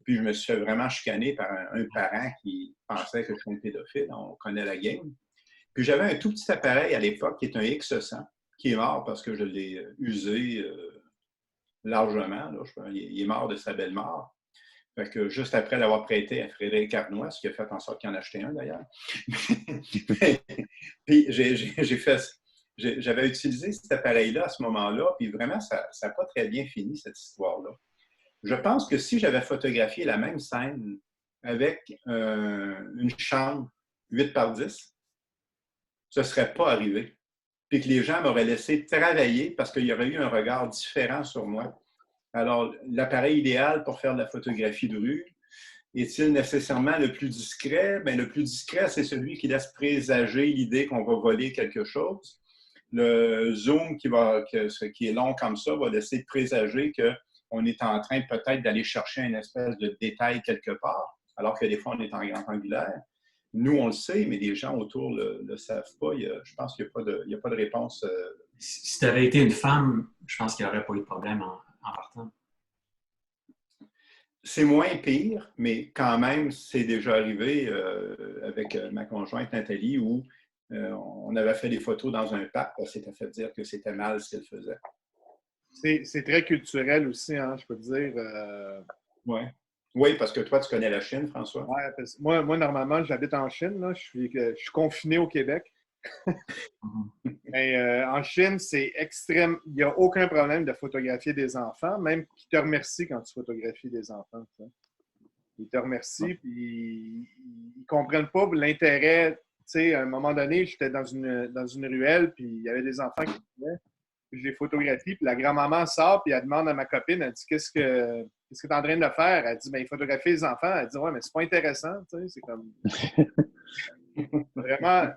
Puis je me suis fait vraiment chicaner par un parent qui pensait que je suis un pédophile. On connaît la game. Puis j'avais un tout petit appareil à l'époque qui est un X100, qui est mort parce que je l'ai usé largement. Là. Il est mort de sa belle mort. Fait que juste après l'avoir prêté à Frédéric Arnois, ce qui a fait en sorte qu'il en achetait un d'ailleurs. Puis j'avais utilisé cet appareil-là à ce moment-là, puis vraiment, ça n'a pas très bien fini, cette histoire-là. Je pense que si j'avais photographié la même scène avec une chambre 8 par 10, ce ne serait pas arrivé. Puis que les gens m'auraient laissé travailler parce qu'il y aurait eu un regard différent sur moi. Alors, l'appareil idéal pour faire de la photographie de rue, est-il nécessairement le plus discret? Bien, le plus discret, c'est celui qui laisse présager l'idée qu'on va voler quelque chose. Le zoom qui est long comme ça va laisser présager qu'on est en train peut-être d'aller chercher une espèce de détail quelque part, alors que des fois, on est en grand angulaire. Nous, on le sait, mais les gens autour ne le savent pas. Je pense qu'il n'y a pas de réponse. Si tu avais été une femme, je pense qu'il n'y aurait pas eu de problème en partant. C'est moins pire, mais quand même, c'est déjà arrivé avec ma conjointe Nathalie où on avait fait des photos dans un parc. Elle s'était fait dire que c'était mal ce qu'elle faisait. C'est très culturel aussi, hein, je peux te dire. Oui, parce que toi, tu connais la Chine, François. Ouais, moi, normalement, j'habite en Chine. Là. Je suis confiné au Québec. Mais en Chine, c'est extrême. Il n'y a aucun problème de photographier des enfants, même qu'ils te remercient quand tu photographies des enfants. Tu sais. Ils te remercient, puis ils ne comprennent pas l'intérêt. Tu sais, à un moment donné, j'étais dans une ruelle, puis il y avait des enfants qui venaient. Je les photographie, puis la grand-maman sort, puis elle demande à ma copine, elle dit qu'est-ce que tu es en train de faire? Elle dit, bien, photographier les enfants. Elle dit, ouais, mais c'est pas intéressant, tu sais, c'est comme. Vraiment,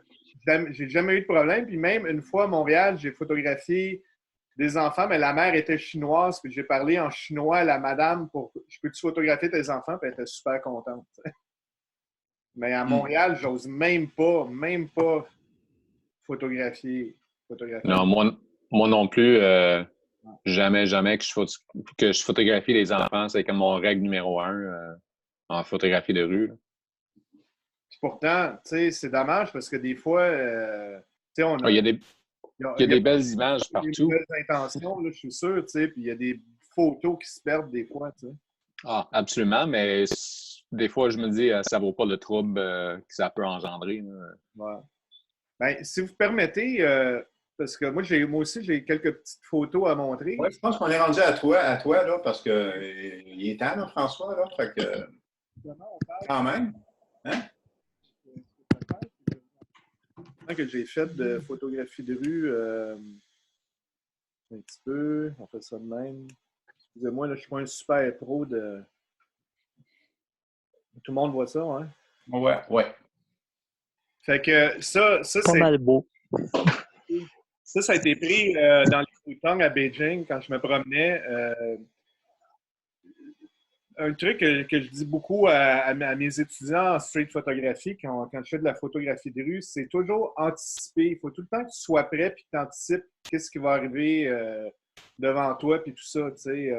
j'ai jamais eu de problème. Puis même une fois à Montréal, j'ai photographié des enfants, mais la mère était chinoise, puis j'ai parlé en chinois à la madame pour je peux-tu photographier tes enfants, puis elle était super contente. Mais à Montréal, j'ose même pas photographier. Non, moi non plus, jamais que je photographie les enfants. C'est comme mon règle numéro 1 en photographie de rue. Puis pourtant, tu sais, c'est dommage parce que des fois, tu sais, on a. Il y a des belles images partout. Il y a des belles intentions, là, je suis sûr, tu sais, puis il y a des photos qui se perdent des fois, tu sais. Ah, absolument, mais des fois, je me dis, ça vaut pas le trouble que ça peut engendrer. Ouais. Bien, si vous permettez, parce que moi aussi, j'ai quelques petites photos à montrer. Oui, je pense qu'on est rendu à toi là, parce qu'il est temps, là, François, là, fait que quand même. Hein? Que j'ai fait de photographie de rue un petit peu, on fait ça de même. Excusez-moi, là, je suis pas un super pro de. Tout le monde voit ça, hein? Ouais, ouais. Fait que ça Pas c'est. mal beau. Ça a été pris dans les Hutong à Beijing quand je me promenais. Un truc que je dis beaucoup à mes étudiants en street photographie quand je fais de la photographie de rue, c'est toujours anticiper. Il faut tout le temps que tu sois prêt puis que tu anticipes qu'est-ce qui va arriver devant toi puis tout ça. Tu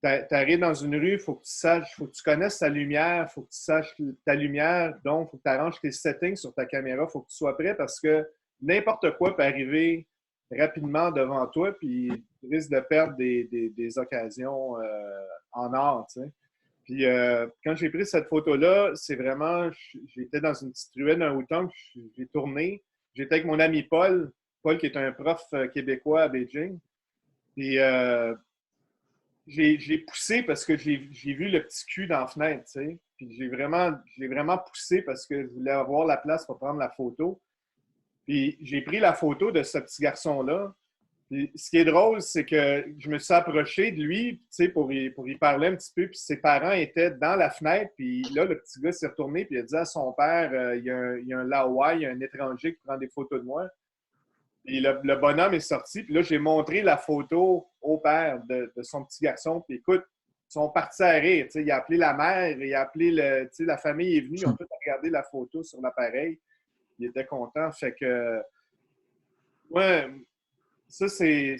arrives dans une rue, il faut que tu saches, il faut que tu connaisses ta lumière, il faut que tu saches ta lumière, donc il faut que tu arranges tes settings sur ta caméra, il faut que tu sois prêt parce que n'importe quoi peut arriver rapidement devant toi, puis tu risques de perdre des occasions en or, tu sais. Puis quand j'ai pris cette photo-là, c'est vraiment, j'étais dans une petite ruelle d'un Hutong, j'ai tourné, j'étais avec mon ami Paul qui est un prof québécois à Beijing, puis j'ai poussé parce que j'ai vu le petit cul dans la fenêtre, tu sais, puis j'ai vraiment poussé parce que je voulais avoir la place pour prendre la photo. Puis j'ai pris la photo de ce petit garçon-là. Puis ce qui est drôle, c'est que je me suis approché de lui, tu sais, pour y parler un petit peu. Puis ses parents étaient dans la fenêtre. Puis là, le petit gars s'est retourné. Puis il a dit à son père, il y a un Laoai, il y a un étranger qui prend des photos de moi. Puis le bonhomme est sorti. Puis là, j'ai montré la photo au père de son petit garçon. Puis écoute, ils sont partis à rire. Tu sais, il a appelé la mère, il a appelé tu sais, la famille est venue. Ils ont tous regardé la photo sur l'appareil. Il était content. Fait que, ouais, ça, c'est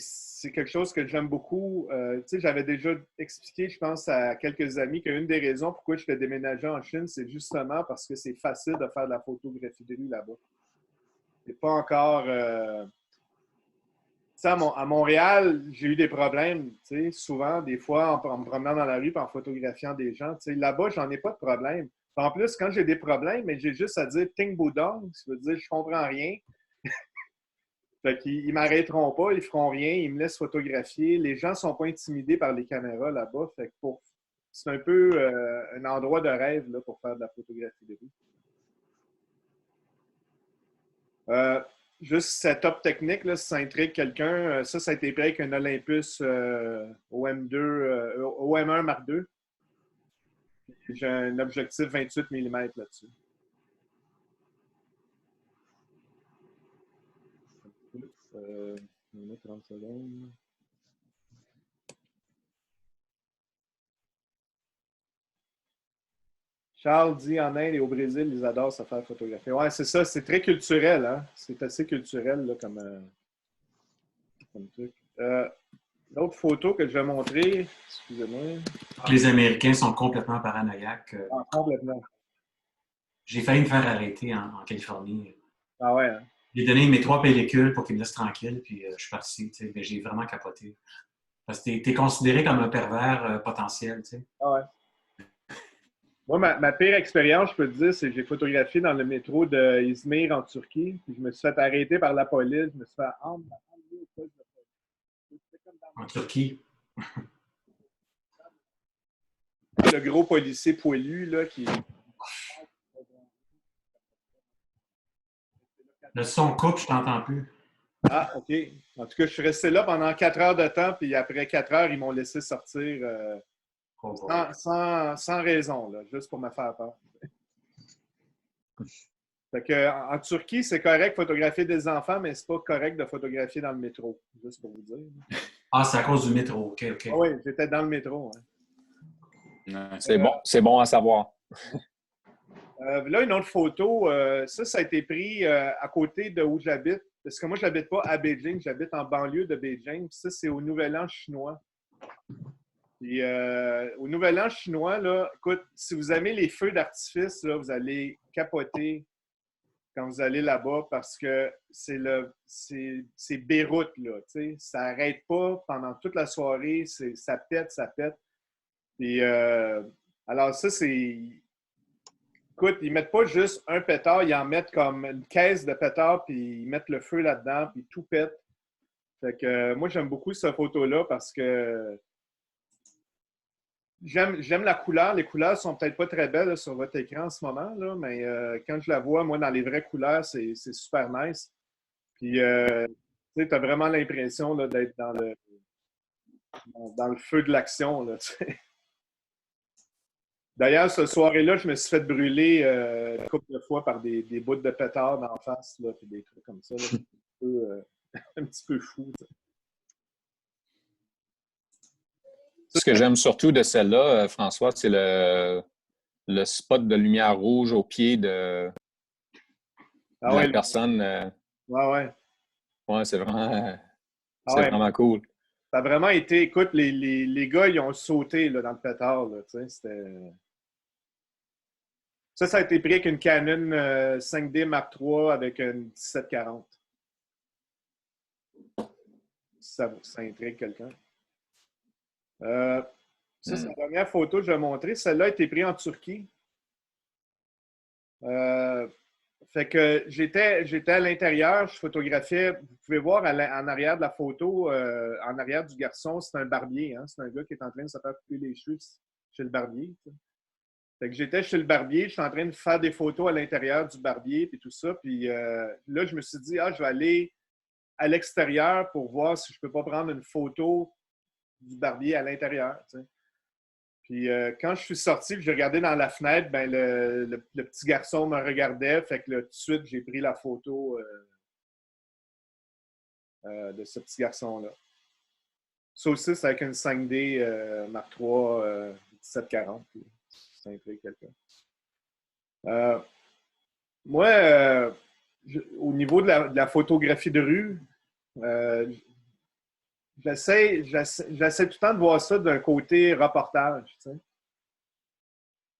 quelque chose que j'aime beaucoup. Tu sais, j'avais déjà expliqué, je pense, à quelques amis qu'une des raisons pourquoi je fais déménager en Chine, c'est justement parce que c'est facile de faire de la photographie de rue là-bas. C'est pas encore. Tu sais, à Montréal, j'ai eu des problèmes, tu sais, souvent, des fois, en me promenant dans la rue et en photographiant des gens. Tu sais, là-bas, j'en ai pas de problème. En plus, quand j'ai des problèmes, mais j'ai juste à dire Ting Boudong, ça veut dire je comprends rien. Fait qu'ils ne m'arrêteront pas, ils ne feront rien, ils me laissent photographier. Les gens ne sont pas intimidés par les caméras là-bas. Fait que c'est un peu un endroit de rêve là, pour faire de la photographie de rue. Juste setup technique, là, si ça intrigue quelqu'un, ça a été pris avec un Olympus OM1 Mark II. J'ai un objectif 28 mm là-dessus. Euh, 30 secondes. Charles dit en Inde et au Brésil, ils adorent se faire photographier. Ouais, c'est ça, c'est très culturel, hein? C'est assez culturel là, comme truc. L'autre photo que je vais montrer, excusez-moi. Les Américains sont complètement paranoïaques. Complètement. J'ai failli me faire arrêter en Californie. Ah ouais, hein? J'ai donné mes 3 pellicules pour qu'ils me laissent tranquille, puis je suis parti. Tu sais, mais j'ai vraiment capoté. Parce que tu es considéré comme un pervers potentiel. Tu sais. Ah ouais. Moi, ma pire expérience, je peux te dire, c'est que j'ai photographié dans le métro d'Izmir en Turquie. Puis je me suis fait arrêter par la police. Je me suis fait emmener au poste de police. En Turquie. Le gros policier poilu là, qui. Le son coupe, je t'entends plus. Ah, OK. En tout cas, je suis resté là pendant 4 heures de temps, puis après 4 heures, ils m'ont laissé sortir sans raison, là, juste pour me faire peur. Fait que, en Turquie, c'est correct de photographier des enfants, mais c'est pas correct de photographier dans le métro, juste pour vous dire. Ah, c'est à cause du métro. OK, OK. Ah oui, j'étais dans le métro. Ouais. C'est bon à savoir. Là, une autre photo, ça a été pris à côté de où j'habite. Parce que moi, je n'habite pas à Beijing, j'habite en banlieue de Beijing. Puis ça, c'est au Nouvel An chinois. Puis au Nouvel An chinois, là, écoute, si vous aimez les feux d'artifice, là, vous allez capoter quand vous allez là-bas parce que c'est Beyrouth, là. Tu sais, ça n'arrête pas pendant toute la soirée. Ça pète, ça pète. Puis alors ça, c'est. Écoute, ils mettent pas juste un pétard, ils en mettent comme une caisse de pétard, puis ils mettent le feu là-dedans, puis tout pète. Fait que moi, j'aime beaucoup cette photo-là parce que j'aime la couleur. Les couleurs sont peut-être pas très belles là, sur votre écran en ce moment, là, mais quand je la vois, moi, dans les vraies couleurs, c'est super nice. Puis, tu sais, tu as vraiment l'impression d'être dans dans le feu de l'action, là, tu sais. D'ailleurs, ce soir-là, je me suis fait brûler une couple de fois par des bouts de pétard d'en face, là, puis des trucs comme ça. Là. Un petit peu fou. Tu sais. Ce que j'aime surtout de celle-là, François, c'est le spot de lumière rouge au pied de la personne. Ouais. Ouais, c'est vraiment, Ouais. vraiment cool. Ça a vraiment été... Écoute, les gars, ils ont sauté là, dans le pétard. Là, tu sais, c'était... Ça a été pris avec une Canon 5D Mark III avec une 1740. Ça intrigue quelqu'un. Ça, c'est la dernière photo que je vais montrer. Celle-là a été prise en Turquie. Fait que j'étais à l'intérieur, je photographiais. Vous pouvez voir en arrière de la photo, en arrière du garçon, c'est un barbier. Hein? C'est un gars qui est en train de se faire couper les cheveux chez le barbier. T'sais. Fait que j'étais chez le barbier, je suis en train de faire des photos à l'intérieur du barbier et tout ça. Puis là, je me suis dit, je vais aller à l'extérieur pour voir si je ne peux pas prendre une photo du barbier à l'intérieur. T'sais. Puis quand je suis sorti, j'ai regardé dans la fenêtre, ben le petit garçon me regardait. Fait que là, tout de suite, j'ai pris la photo de ce petit garçon-là. Ça aussi, c'est avec une 5D Mark III 1740. Ça intrigue quelqu'un. Moi, au niveau de la photographie de rue, j'essaie tout le temps de voir ça d'un côté reportage. Tu sais.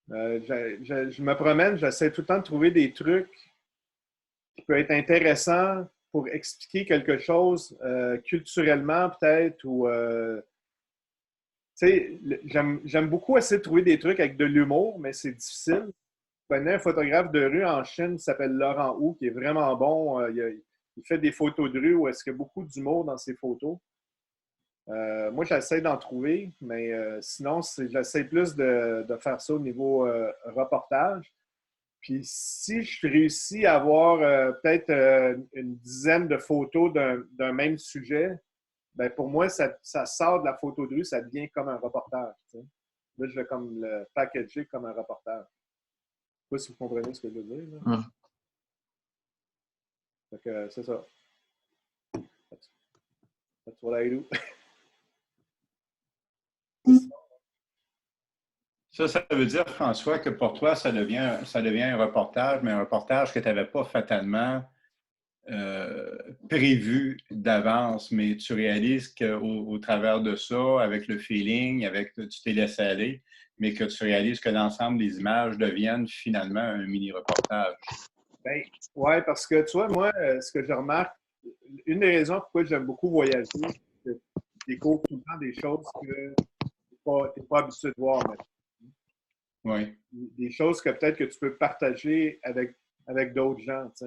Je me promène, j'essaie tout le temps de trouver des trucs qui peuvent être intéressants pour expliquer quelque chose culturellement peut-être ou tu sais, j'aime beaucoup essayer de trouver des trucs avec de l'humour, mais c'est difficile. Je connais un photographe de rue en Chine qui s'appelle Laurent Hu, qui est vraiment bon. Il fait des photos de rue où est-ce qu'il y a beaucoup d'humour dans ses photos. Moi, j'essaie d'en trouver, mais sinon, j'essaie plus de faire ça au niveau reportage. Puis si je réussis à avoir peut-être une dizaine de photos d'un même sujet, ben pour moi, ça sort de la photo de rue, ça devient comme un reportage. Tu sais. Là, je vais comme le packager comme un reportage. Je ne sais pas si vous comprenez ce que je veux dire. Là. Fait que c'est ça. That's what I do. Ça veut dire, François, que pour toi, ça devient un reportage, mais un reportage que tu n'avais pas fatalement prévu d'avance, mais tu réalises qu'au travers de ça, avec le feeling, tu t'es laissé aller, mais que tu réalises que l'ensemble des images deviennent finalement un mini-reportage. Ben, oui, parce que tu vois, moi, ce que je remarque, une des raisons pourquoi j'aime beaucoup voyager, c'est que tu découvres tout le temps des choses que tu n'es pas habitué de voir maintenant. Oui. Des choses que peut-être que tu peux partager avec d'autres gens. Tu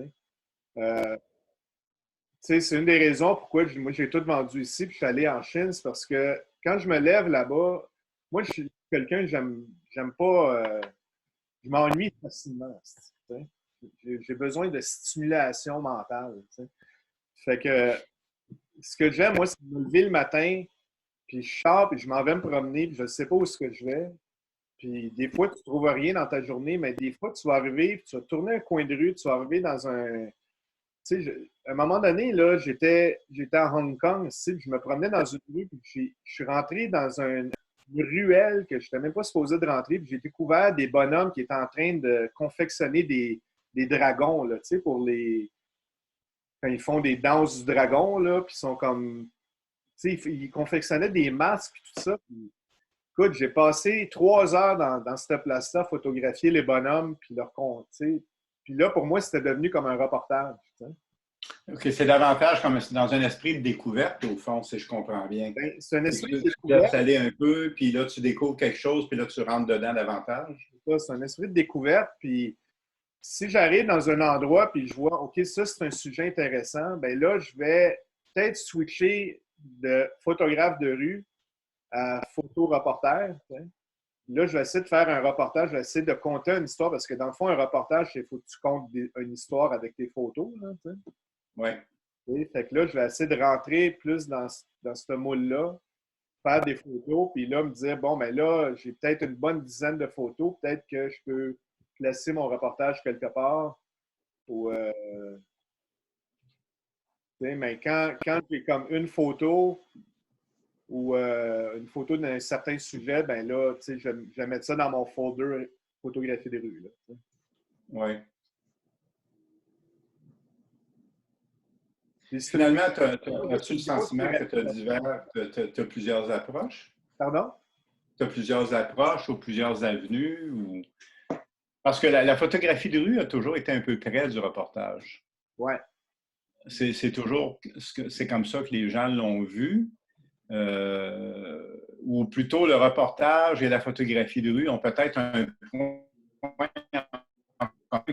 sais, c'est une des raisons pourquoi moi j'ai tout vendu ici puis je suis allé en Chine, c'est parce que quand je me lève là-bas, moi je suis quelqu'un, j'aime pas, je m'ennuie facilement. Tu sais. J'ai besoin de stimulation mentale. Tu sais. Fait que ce que j'aime, moi, c'est de me lever le matin, puis je sors, puis je m'en vais me promener, puis je ne sais pas où est-ce que je vais. Puis des fois, tu ne trouves rien dans ta journée, mais des fois, tu vas arriver, puis tu vas tourner un coin de rue, tu vas arriver dans un... Tu sais, à un moment donné, là, j'étais à Hong Kong, ici, puis je me promenais dans une rue, puis je suis rentré dans une ruelle que je n'étais même pas supposé de rentrer, puis j'ai découvert des bonhommes qui étaient en train de confectionner des dragons, là, tu sais, pour les... Quand ils font des danses du dragon, là, puis ils sont comme... Tu sais, ils confectionnaient des masques, puis tout ça, puis... Écoute, j'ai passé 3 heures dans cette place-là à photographier les bonhommes puis leur compte. Puis là, pour moi, c'était devenu comme un reportage. T'sais. OK, c'est davantage comme dans un esprit de découverte, au fond, si je comprends bien. Ben, c'est un esprit de découverte. Tu laisses aller un peu, puis là, tu découvres quelque chose, puis là, tu rentres dedans davantage. C'est un esprit de découverte. Puis si j'arrive dans un endroit puis je vois, OK, ça, c'est un sujet intéressant, bien là, je vais peut-être switcher de photographe de rue à photo-reporter. Là, je vais essayer de faire un reportage, je vais essayer de conter une histoire, parce que dans le fond, un reportage, il faut que tu comptes une histoire avec tes photos. Oui. Fait que là, je vais essayer de rentrer plus dans ce moule-là. faire des photos, puis là, me dire, bon, ben là, j'ai peut-être une bonne dizaine de photos, peut-être que je peux placer mon reportage quelque part. Ou, mais quand j'ai comme une photo ou une photo d'un certain sujet, ben là, je vais mettre ça dans mon folder photographie des rues. Oui. Finalement, as-tu le sentiment que tu as plusieurs approches? Pardon? Tu as plusieurs approches ou plusieurs avenues? Ou... Parce que la photographie de rue a toujours été un peu près du reportage. Oui. C'est toujours, c'est comme ça que les gens l'ont vu. Ou plutôt le reportage et la photographie de rue ont peut-être un point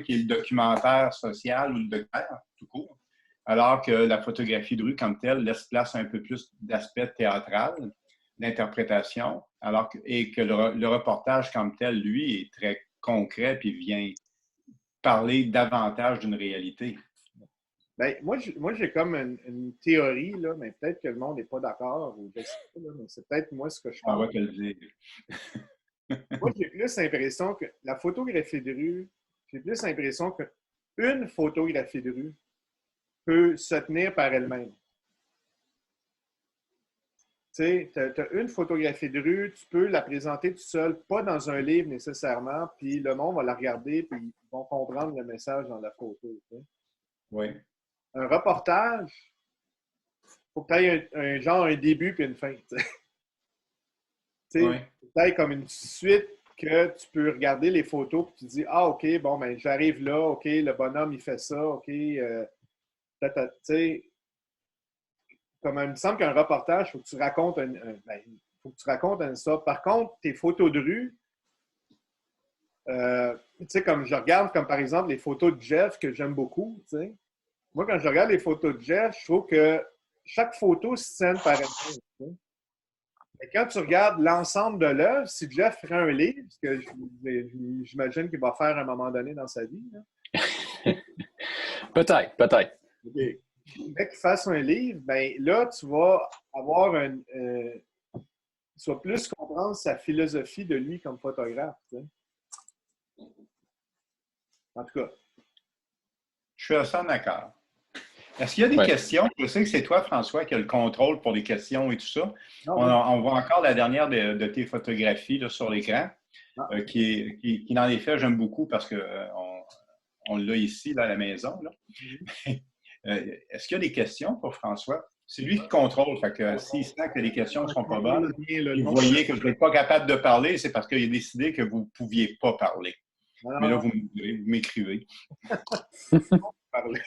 qui est le documentaire social ou le documentaire, tout court. Alors que la photographie de rue, comme telle, laisse place à un peu plus d'aspect théâtral, d'interprétation, et que le reportage, comme tel, lui, est très concret puis vient parler davantage d'une réalité. Ben, moi, j'ai comme une théorie, là, mais peut-être que le monde n'est pas d'accord, ou je sais pas, là, mais c'est peut-être moi ce que je pense. On va te le dire. Moi, j'ai plus l'impression que la photographie de rue, j'ai plus l'impression qu'une photographie de rue peut se tenir par elle-même. Tu sais, tu as une photographie de rue, tu peux la présenter tout seul, pas dans un livre nécessairement, puis le monde va la regarder, puis ils vont comprendre le message dans la photo. Tu sais. Oui. Un reportage, il faut que tu aies un début puis une fin. Tu sais, oui. peut-être comme une suite que tu peux regarder les photos et tu te dis, ah, OK, bon, ben j'arrive là, OK, le bonhomme, il fait ça, OK. Tu sais, comme il me semble qu'un reportage, il faut que tu racontes une histoire. Par contre, tes photos de rue, tu sais, comme je regarde, comme par exemple les photos de Jeff que j'aime beaucoup, tu sais. Moi, quand je regarde les photos de Jeff, je trouve que chaque photo se tienne par elle-même. Mais quand tu regardes l'ensemble de l'œuvre, si Jeff ferait un livre, ce que j'imagine qu'il va faire à un moment donné dans sa vie. Là. Peut-être. Okay. Dès qu'il fasse un livre, ben là, tu vas avoir tu vas plus comprendre sa philosophie de lui comme photographe. Tu sais. En tout cas. Je suis assez d'accord. Est-ce qu'il y a des questions? Je sais que c'est toi, François, qui a le contrôle pour les questions et tout ça. On voit encore la dernière de tes photographies là, sur l'écran, qui, dans les faits, j'aime beaucoup parce qu'on l'a ici, là, à la maison. Là. Est-ce qu'il y a des questions pour François? C'est lui qui contrôle. Fait que s'il sent que les questions ne sont pas bonnes, vous voyez que je n'êtes pas capable de parler, c'est parce qu'il a décidé que vous ne pouviez pas parler. Mais là, vous m'écrivez. Parler.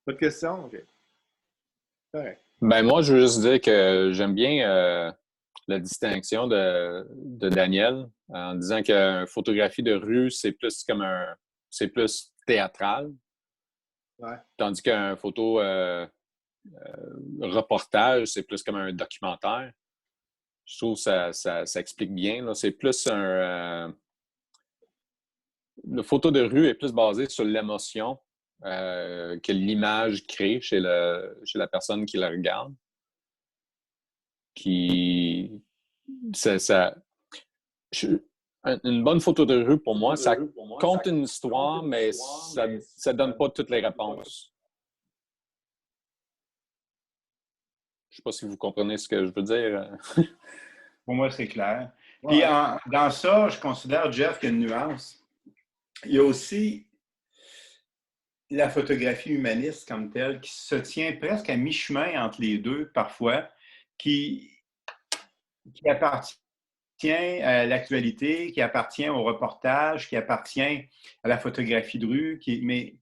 Pas de questions? OK. Correct. Ben moi, je veux juste dire que j'aime bien la distinction de Daniel en disant qu'une photographie de rue, c'est plus comme c'est plus théâtral. Ouais. Tandis qu'un photo reportage, c'est plus comme un documentaire. Je trouve que ça explique bien. Là. C'est plus un... la photo de rue est plus basée sur l'émotion que l'image crée chez la personne qui la regarde. Une bonne photo de rue, pour moi, ça compte une histoire, mais ça ne donne pas toutes les réponses. Je ne sais pas si vous comprenez ce que je veux dire. Pour moi, c'est clair. Puis dans ça, je considère, Jeff, qu'il y a une nuance. Il y a aussi la photographie humaniste comme telle qui se tient presque à mi-chemin entre les deux, parfois, qui appartient à l'actualité, qui appartient au reportage, qui appartient à la photographie de rue. Mais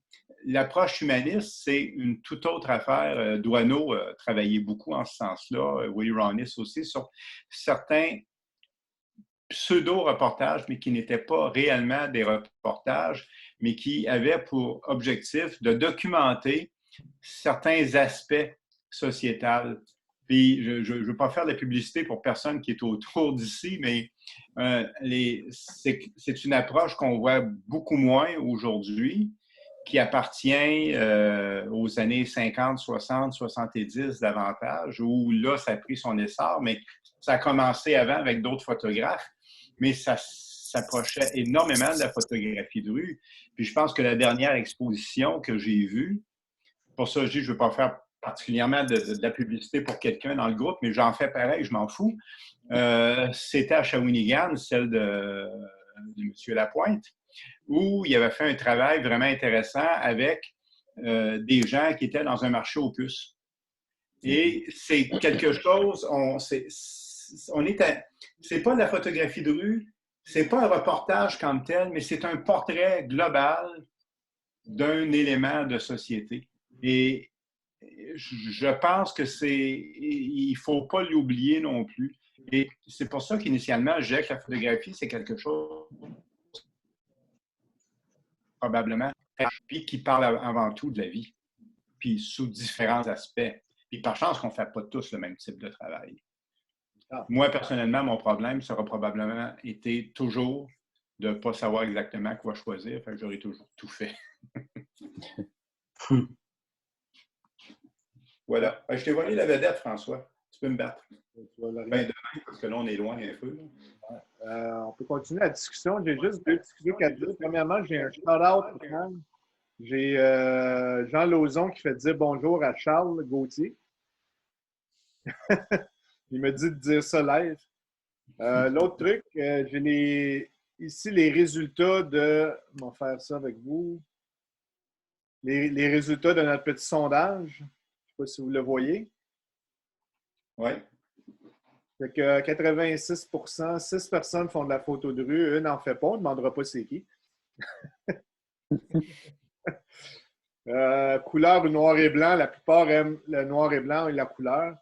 l'approche humaniste, c'est une toute autre affaire. Doisneau travaillait beaucoup en ce sens-là, Willy Ronis aussi, sur certains pseudo-reportages, mais qui n'étaient pas réellement des reportages, mais qui avaient pour objectif de documenter certains aspects sociétals. Puis, je ne veux pas faire de la publicité pour personne qui est autour d'ici, mais c'est une approche qu'on voit beaucoup moins aujourd'hui, qui appartient aux années 50, 60, 70 davantage, où là, ça a pris son essor, mais ça a commencé avant avec d'autres photographes, mais ça s'approchait énormément de la photographie de rue. Puis je pense que la dernière exposition que j'ai vue, pour ça, je dis, je ne veux pas faire particulièrement de la publicité pour quelqu'un dans le groupe, mais j'en fais pareil, je m'en fous. C'était à Shawinigan, celle de M. Lapointe, où il avait fait un travail vraiment intéressant avec des gens qui étaient dans un marché aux puces. Et c'est quelque chose, c'est pas de la photographie de rue, c'est pas un reportage comme tel, mais c'est un portrait global d'un élément de société. Et je pense que il faut pas l'oublier non plus. Et c'est pour ça qu'initialement, je disais que la photographie, c'est quelque chose probablement, puis qui parle avant tout de la vie, puis sous différents aspects. Puis par chance qu'on ne fait pas tous le même type de travail. Moi, personnellement, mon problème sera probablement été toujours de ne pas savoir exactement quoi choisir, fait que j'aurais toujours tout fait. Voilà. Je t'ai volé la vedette, François. Tu peux me battre. Ben, demain, parce que là, on est loin un peu. On peut continuer la discussion. J'ai juste deux petits trucs à dire. Premièrement, j'ai un shout-out. J'ai Jean Lauzon qui fait dire bonjour à Charles Gauthier. Il me dit de dire ça live. L'autre truc, j'ai ici les résultats de... On va faire ça avec vous. Les résultats de notre petit sondage. Je ne sais pas si vous le voyez. Oui. Fait que 86 6 personnes font de la photo de rue, une n'en fait pas, on ne demandera pas c'est qui. Couleur noir et blanc, la plupart aiment le noir et blanc et la couleur.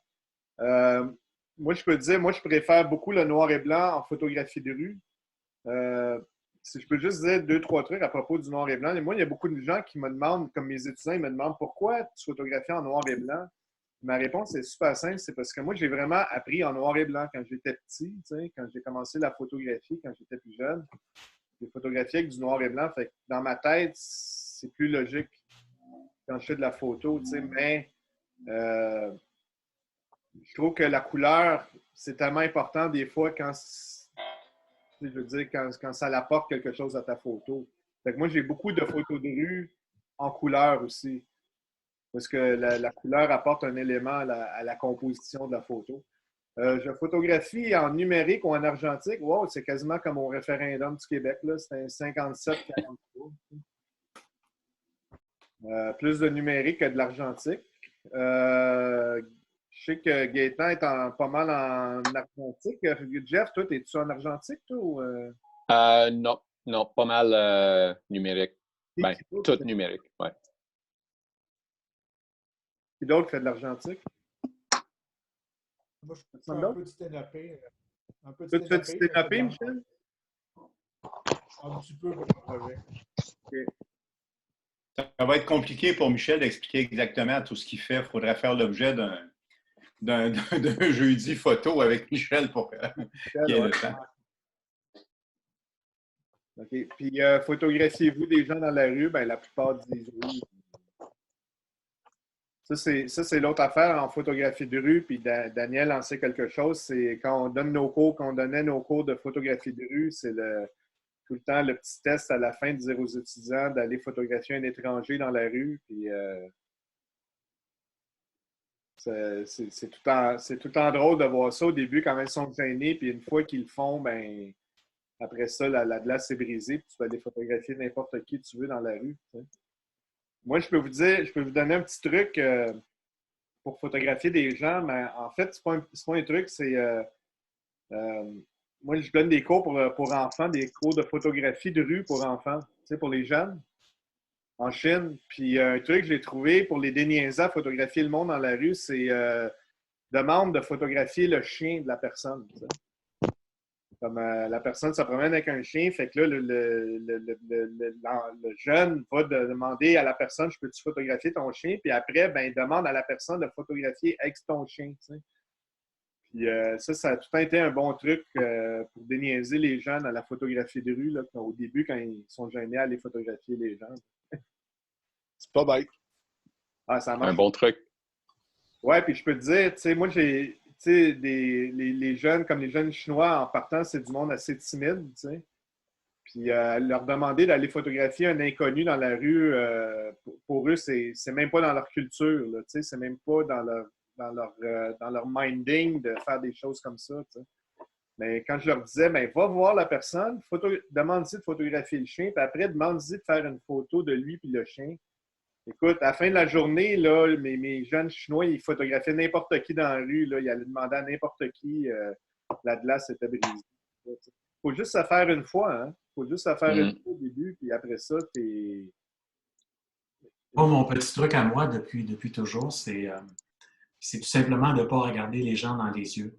Moi, je peux te dire, moi, je préfère beaucoup le noir et blanc en photographie de rue. Si je peux juste dire 2-3 trucs à propos du noir et blanc. Et moi, il y a beaucoup de gens qui me demandent, comme mes étudiants, ils me demandent pourquoi tu photographies en noir et blanc. Ma réponse est super simple, c'est parce que moi, j'ai vraiment appris en noir et blanc quand j'étais petit, quand j'ai commencé la photographie, quand j'étais plus jeune. J'ai photographié avec du noir et blanc. Fait que dans ma tête, c'est plus logique quand je fais de la photo, mais je trouve que la couleur, c'est tellement important des fois quand ça apporte quelque chose à ta photo. Fait que moi, j'ai beaucoup de photos de rue en couleur aussi. Parce que la couleur apporte un élément à la composition de la photo. Je photographie en numérique ou en argentique. Wow, c'est quasiment comme au référendum du Québec. C'est un 57-43. Plus de numérique que de l'argentique. Je sais que Gaétan est pas mal en argentique. Jeff, toi, es-tu en argentique, toi? Ou, Non, pas mal numérique. Ben, tout numérique, oui. Qui d'autre fait de l'argentique? Moi, je fais un peu de sténopé. Tu fais du sténopé, Michel? Un petit peu pour le projet. Okay. Ça va être compliqué pour Michel d'expliquer exactement tout ce qu'il fait. Il faudrait faire l'objet d'un jeudi photo avec Michel pour qu'il ait le temps. OK. Puis, photographiez-vous des gens dans la rue? Ben, la plupart disent oui. Ça, c'est l'autre affaire en photographie de rue, puis Daniel en sait quelque chose, c'est quand on donne nos cours, quand on donnait nos cours de photographie de rue, c'est tout le temps le petit test à la fin de dire aux étudiants d'aller photographier un étranger dans la rue, puis c'est tout le temps drôle de voir ça au début quand ils sont gênés, puis une fois qu'ils le font, ben après ça, la glace s'est brisée, puis tu peux aller photographier n'importe qui tu veux dans la rue. T'sais. Moi, je peux vous donner un petit truc pour photographier des gens, mais en fait, c'est pas un truc, c'est... moi, je donne des cours pour enfants, des cours de photographie de rue pour enfants, pour les jeunes, en Chine. Puis un truc que j'ai trouvé pour les déniaiser à photographier le monde dans la rue, c'est demande de photographier le chien de la personne. T'sais. Comme la personne se promène avec un chien, fait que là, le jeune va demander à la personne, je peux-tu photographier ton chien? Puis après, ben, il demande à la personne de photographier avec ton chien. Tu sais. Puis ça a tout été un bon truc pour déniaiser les jeunes à la photographie de rue, là, au début, quand ils sont gênés à aller photographier les gens. Pas bête. Ah, ça Un marche. bon truc. Ouais, puis je peux te dire, tu sais, moi, j'ai, tu sais, les jeunes, comme les jeunes Chinois, en partant, c'est du monde assez timide, tu sais. Puis leur demander d'aller photographier un inconnu dans la rue, pour eux, c'est même pas dans leur culture, là, tu sais, c'est même pas dans leur minding de faire des choses comme ça, tu sais. Mais quand je leur disais, ben, va voir la personne, demande-y de photographier le chien, puis après, demande-y de faire une photo de lui puis le chien. Écoute, à la fin de la journée, là, mes jeunes Chinois, ils photographiaient n'importe qui dans la rue. Là, ils allaient demander à n'importe qui. La glace était brisée. Il faut juste se faire une fois. Hein? Faut juste se faire une fois au début, puis après ça, t'es. Bon, mon petit truc à moi depuis toujours, c'est tout simplement de ne pas regarder les gens dans les yeux.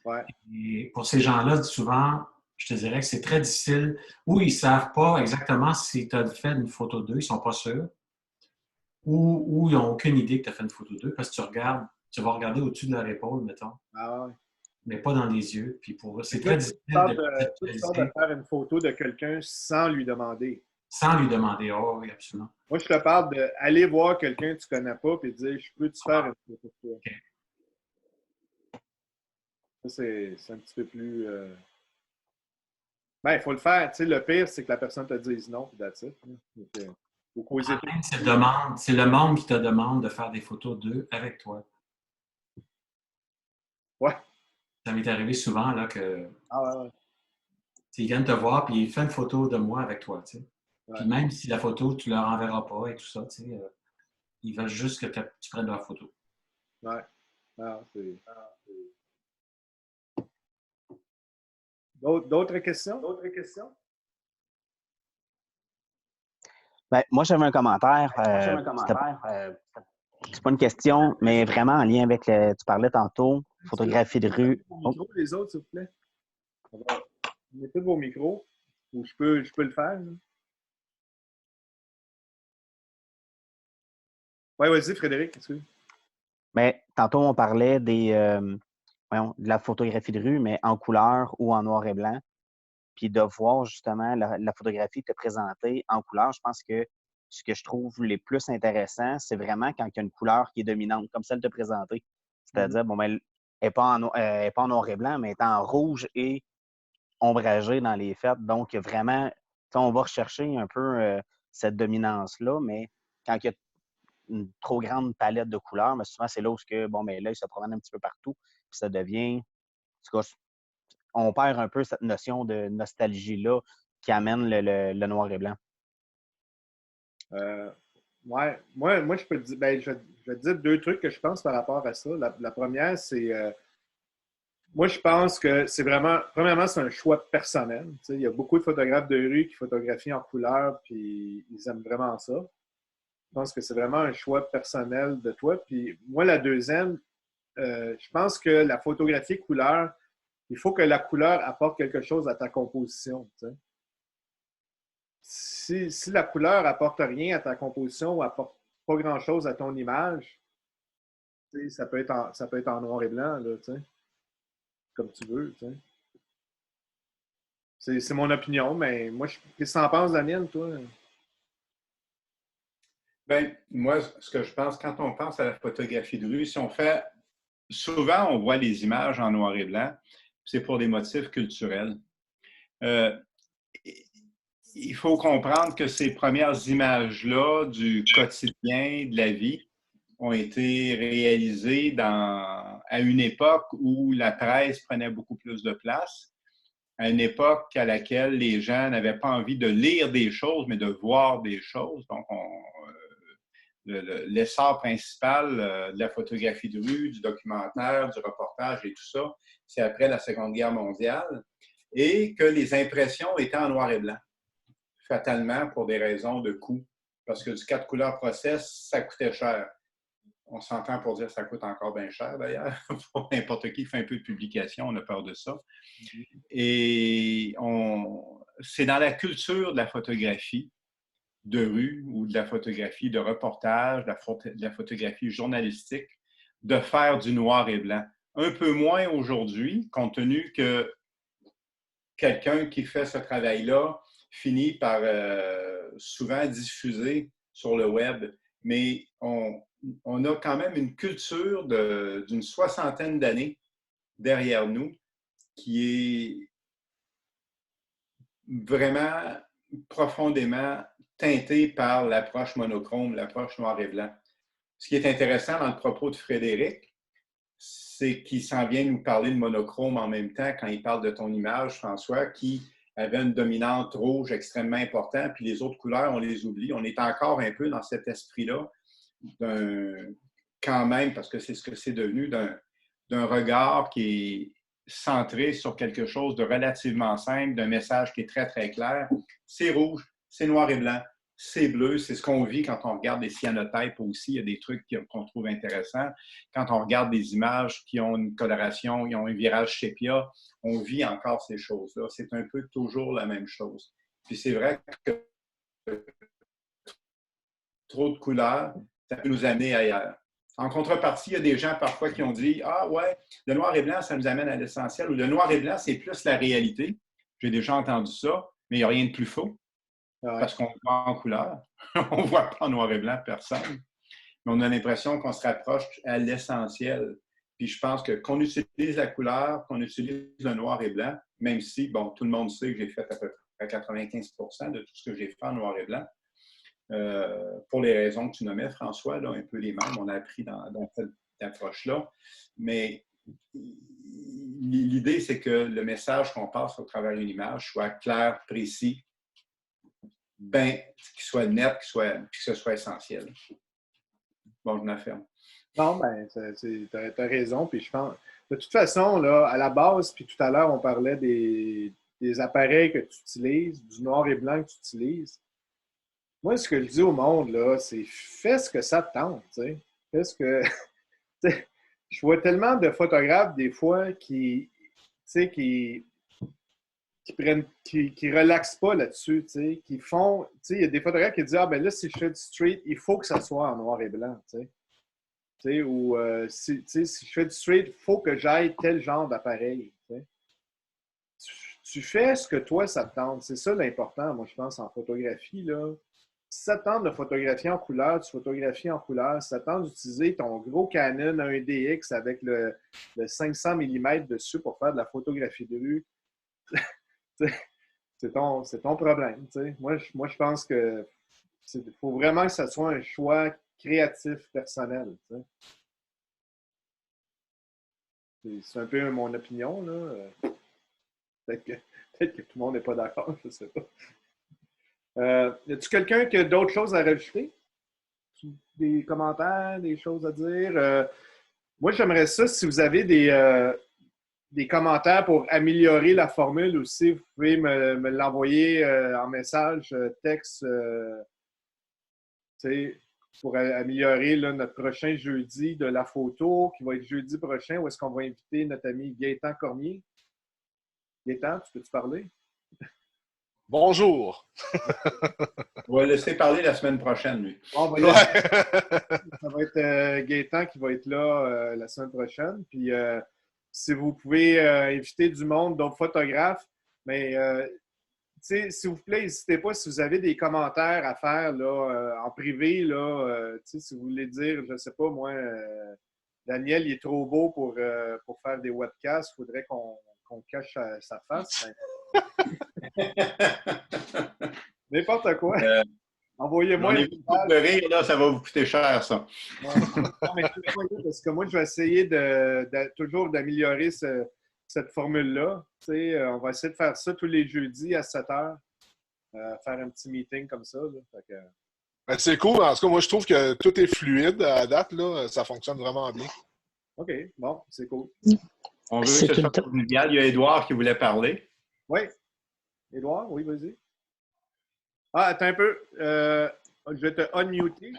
Ouais. Et pour ces gens-là, souvent, je te dirais que c'est très difficile. Ou ils ne savent pas exactement si tu as fait une photo d'eux, ils ne sont pas sûrs. Ou ils n'ont aucune idée que tu as fait une photo d'eux parce que tu vas regarder au-dessus de leur épaule, mettons, Ah ouais. mais pas dans les yeux. Puis pour eux, c'est Toi, très difficile de tu parles de faire une photo de quelqu'un sans lui demander. sans lui demander. Oh oui, absolument. Moi, je te parle d'aller voir quelqu'un que tu ne connais pas et dire je peux-tu faire une photo de toi? Okay. Ça, c'est un petit peu plus. Ben, il faut le faire. Tu sais, le pire, c'est que la personne te dise non, puis that's it. Donc, faut causer tout. C'est le monde qui te demande de faire des photos d'eux avec toi. Ouais. Ça m'est arrivé souvent là, que Ah ouais. ils viennent te voir et ils font une photo de moi avec toi. Tu sais. Ouais. Puis même si la photo, tu ne leur enverras pas et tout ça, tu sais, ils veulent juste que tu prennes leur photo. Ouais. D'autres questions? Ben, moi, j'avais un commentaire. C'est pas une question, mais vraiment en lien avec tu parlais tantôt, photographie de rue. Micro, les autres, s'il vous plaît. Mettez vos micros. Ou je peux le faire. Oui, vas-y, Frédéric. Excuse. Mais tantôt, on parlait de la photographie de rue, mais en couleur ou en noir et blanc. Puis de voir justement la photographie te présenter en couleur, je pense que ce que je trouve les plus intéressant, c'est vraiment quand il y a une couleur qui est dominante, comme celle de présenter. C'est-à-dire, bon, ben, elle n'est pas en noir et blanc, mais elle est en rouge et ombragée dans les faits. Donc, vraiment, on va rechercher un peu cette dominance-là, mais quand il y a une trop grande palette de couleurs, mais souvent, c'est là où l'œil se promène un petit peu partout, puis ça devient, en tout cas, on perd un peu cette notion de nostalgie-là qui amène le noir et blanc. Ouais. Moi, je peux te dire, ben, je vais te dire deux trucs que je pense par rapport à ça. La première, c'est moi, je pense que c'est vraiment, premièrement, c'est un choix personnel. Tu sais, il y a beaucoup de photographes de rue qui photographient en couleur, puis ils aiment vraiment ça. Je pense que c'est vraiment un choix personnel de toi. Puis moi, la deuxième, je pense que la photographie couleur, il faut que la couleur apporte quelque chose à ta composition. Tu sais. Si la couleur apporte rien à ta composition ou apporte pas grand-chose à ton image, tu sais, ça peut être en noir et blanc, là, tu sais, comme tu veux. Tu sais. C'est mon opinion, mais moi, qu'est-ce que tu en penses, Daniel, toi? Bien, moi, ce que je pense, quand on pense à la photographie de rue, si on fait. Souvent, on voit les images en noir et blanc, c'est pour des motifs culturels. Il faut comprendre que ces premières images-là du quotidien, de la vie, ont été réalisées à une époque où la presse prenait beaucoup plus de place, à une époque à laquelle les gens n'avaient pas envie de lire des choses, mais de voir des choses. Donc, l'essor principal de la photographie de rue, du documentaire, du reportage et tout ça, c'est après la Seconde Guerre mondiale, et que les impressions étaient en noir et blanc, fatalement pour des raisons de coût, parce que du 4 couleurs process, ça coûtait cher. On s'entend pour dire que ça coûte encore bien cher, d'ailleurs. Pour n'importe qui fait un peu de publication, on a peur de ça. Et c'est dans la culture de la photographie de rue ou de la photographie de reportage, de la photographie journalistique, de faire du noir et blanc. Un peu moins aujourd'hui, compte tenu que quelqu'un qui fait ce travail-là finit par souvent diffuser sur le web, mais on a quand même une culture d'une 60aine d'années derrière nous qui est vraiment profondément teintée par l'approche monochrome, l'approche noir et blanc. Ce qui est intéressant dans le propos de Frédéric, c'est qu'il s'en vient nous parler de monochrome en même temps quand il parle de ton image, François, qui avait une dominante rouge extrêmement importante, puis les autres couleurs, on les oublie. On est encore un peu dans cet esprit-là, quand même, parce que c'est ce que c'est devenu, d'un regard qui est centré sur quelque chose de relativement simple, d'un message qui est très, très clair. C'est rouge, c'est noir et blanc, c'est bleu, c'est ce qu'on vit quand on regarde des cyanotypes aussi. Il y a des trucs qu'on trouve intéressants. Quand on regarde des images qui ont une coloration, qui ont un virage sépia, on vit encore ces choses-là. C'est un peu toujours la même chose. Puis c'est vrai que trop de couleurs, ça peut nous amener ailleurs. En contrepartie, il y a des gens parfois qui ont dit « Ah ouais, le noir et blanc, ça nous amène à l'essentiel » ou « Le noir et blanc, c'est plus la réalité. » J'ai déjà entendu ça, mais il n'y a rien de plus faux. Parce qu'on voit en couleur. On ne voit pas en noir et blanc personne. Mais on a l'impression qu'on se rapproche à l'essentiel. Puis je pense que qu'on utilise la couleur, qu'on utilise le noir et blanc, même si, bon, tout le monde sait que j'ai fait à peu près 95% de tout ce que j'ai fait en noir et blanc. Pour les raisons que tu nommais, François, là, un peu les mêmes, on a appris dans cette approche-là. Mais l'idée, c'est que le message qu'on passe au travers d'une image soit clair, précis, qu'il soit net, que ce soit essentiel. Bon, je m'affirme. Non, ben, tu as raison. Puis je pense, de toute façon, là, à la base, puis tout à l'heure, on parlait des appareils que tu utilises, du noir et blanc que tu utilises. Moi, ce que je dis au monde, là, c'est fais ce que ça te tente, tu sais. Fais ce que... je vois tellement de photographes, des fois, qui relaxent pas là-dessus, tu sais, qui font... Tu sais, il y a des photographes qui disent « Ah, ben là, si je fais du street, il faut que ça soit en noir et blanc, tu sais. » Tu sais, ou si je fais du street, il faut que j'aille tel genre d'appareil, tu sais. Tu fais ce que toi, ça te tente. C'est ça l'important, moi, je pense, en photographie, là. Si ça te tente de photographier en couleur, tu photographies en couleur. Si ça te tente d'utiliser ton gros Canon 1DX avec le 500 mm dessus pour faire de la photographie de rue, c'est ton problème. T'sais. Moi, je pense que faut vraiment que ça soit un choix créatif, personnel. T'sais. C'est un peu mon opinion. Là. Peut-être que tout le monde n'est pas d'accord, je ne sais pas. Y a-t-il quelqu'un qui a d'autres choses à rajouter? Des commentaires, des choses à dire? Moi, j'aimerais ça, si vous avez des commentaires pour améliorer la formule aussi, vous pouvez me l'envoyer en message, texte, pour améliorer là, notre prochain jeudi de la photo, qui va être jeudi prochain, où est-ce qu'on va inviter notre ami Gaétan Cormier. Gaétan, tu peux-tu parler? Bonjour! On va laisser parler la semaine prochaine, lui. Bon, ça va être Gaétan qui va être là la semaine prochaine. Puis, si vous pouvez inviter du monde, d'autres photographes, mais s'il vous plaît, n'hésitez pas si vous avez des commentaires à faire là, en privé. Là, si vous voulez dire, je ne sais pas, moi, Daniel, il est trop beau pour faire des webcasts, il faudrait qu'on cache sa face. N'importe quoi. Envoyez-moi un message. De rire, là, ça va vous coûter cher, ça. Non, mais parce que moi, je vais essayer toujours d'améliorer cette formule-là. On va essayer de faire ça tous les jeudis à 7 h. Faire un petit meeting comme ça. Là. C'est cool. En tout cas, moi, je trouve que tout est fluide à date. Là. Ça fonctionne vraiment bien. OK. Bon, c'est cool. On veut que ce soit convivial. Il y a Édouard qui voulait parler. Oui. Édouard, oui, vas-y. Ah, attends un peu. Je vais te unmuter.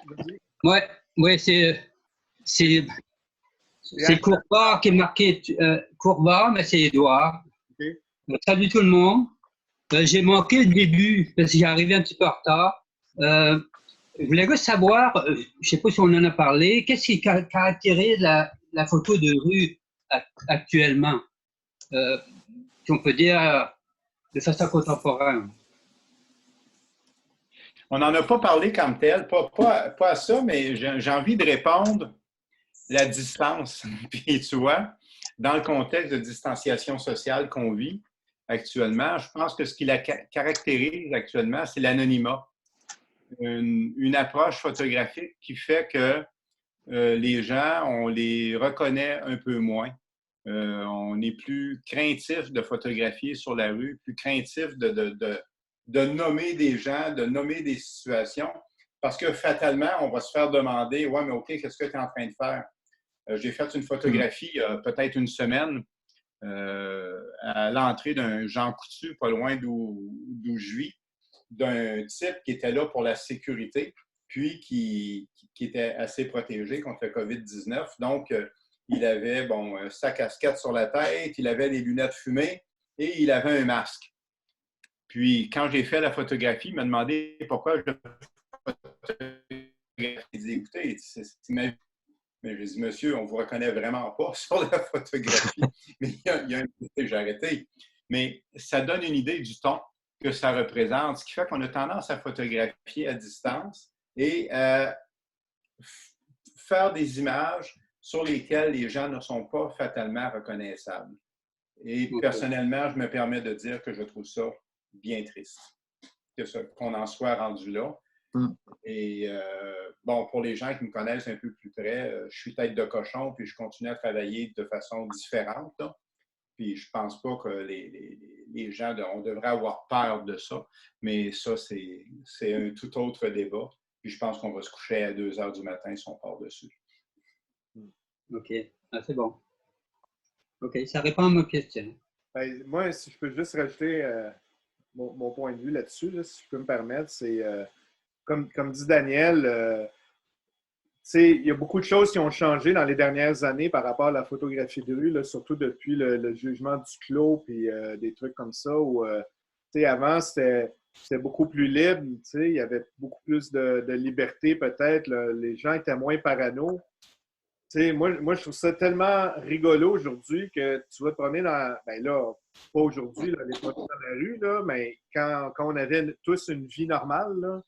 Oui, c'est Courbar qui est marqué Courbar, mais c'est Édouard. Okay. Salut tout le monde. J'ai manqué le début parce que j'ai arrivé un petit peu en retard. Je voulais juste savoir, je ne sais pas si on en a parlé, qu'est-ce qui caractérise la photo de rue actuellement? Si on peut dire de façon contemporaine. On n'en a pas parlé comme tel, pas à ça, mais j'ai envie de répondre la distance. Puis tu vois, dans le contexte de distanciation sociale qu'on vit actuellement, je pense que ce qui la caractérise actuellement, c'est l'anonymat. Une approche photographique qui fait que les gens, on les reconnaît un peu moins. On est plus craintif de photographier sur la rue, plus craintif de nommer des gens, de nommer des situations, parce que fatalement, on va se faire demander « Ouais, mais OK, qu'est-ce que tu es en train de faire? J'ai fait une photographie il y a peut-être une semaine à l'entrée d'un Jean Coutu, pas loin d'où je vis, d'un type qui était là pour la sécurité, puis qui était assez protégé contre le COVID-19. Donc, il avait sa casquette sur la tête, il avait des lunettes fumées et il avait un masque. Puis, quand j'ai fait la photographie, il m'a demandé pourquoi je photographie. Il dit, écoutez, c'est ma vie. Mais j'ai dit, monsieur, on ne vous reconnaît vraiment pas sur la photographie. Mais il y a un petit j'ai arrêté. Mais ça donne une idée du ton que ça représente, ce qui fait qu'on a tendance à photographier à distance et faire des images sur lesquelles les gens ne sont pas fatalement reconnaissables. Et personnellement, je me permets de dire que je trouve ça bien triste, qu'on en soit rendu là. Et pour les gens qui me connaissent un peu plus près, je suis tête de cochon, puis je continue à travailler de façon différente. Là. Puis je pense pas que les gens, on devrait avoir peur de ça, mais ça, c'est un tout autre débat. Puis je pense qu'on va se coucher à 2 heures du matin si on part dessus. OK. Ah, c'est bon. OK, ça répond à ma question. Ben, moi, si je peux juste rajouter mon point de vue là-dessus, là, si je peux me permettre, c'est comme dit Daniel, il y a beaucoup de choses qui ont changé dans les dernières années par rapport à la photographie de rue, là, surtout depuis le jugement du clos puis des trucs comme ça où avant, c'était beaucoup plus libre, il y avait beaucoup plus de liberté peut-être, les gens étaient moins parano. Moi, je trouve ça tellement rigolo aujourd'hui que tu vas te promener dans... Ben là, pas aujourd'hui, les photos dans la rue, là, mais quand on avait tous une vie normale, là,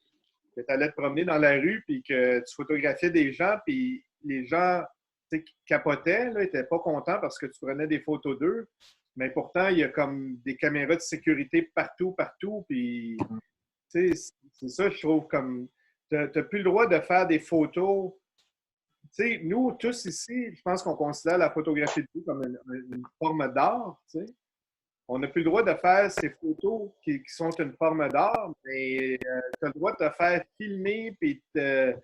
que tu allais te promener dans la rue puis que tu photographiais des gens puis les gens qui capotaient, n'étaient pas contents parce que tu prenais des photos d'eux. Mais pourtant, il y a comme des caméras de sécurité partout. Puis, c'est ça, je trouve, comme... Tu n'as plus le droit de faire des photos... nous, tous ici, je pense qu'on considère la photographie de rue comme une forme d'art. On n'a plus le droit de faire ces photos qui sont une forme d'art, mais tu as le droit de te faire filmer et de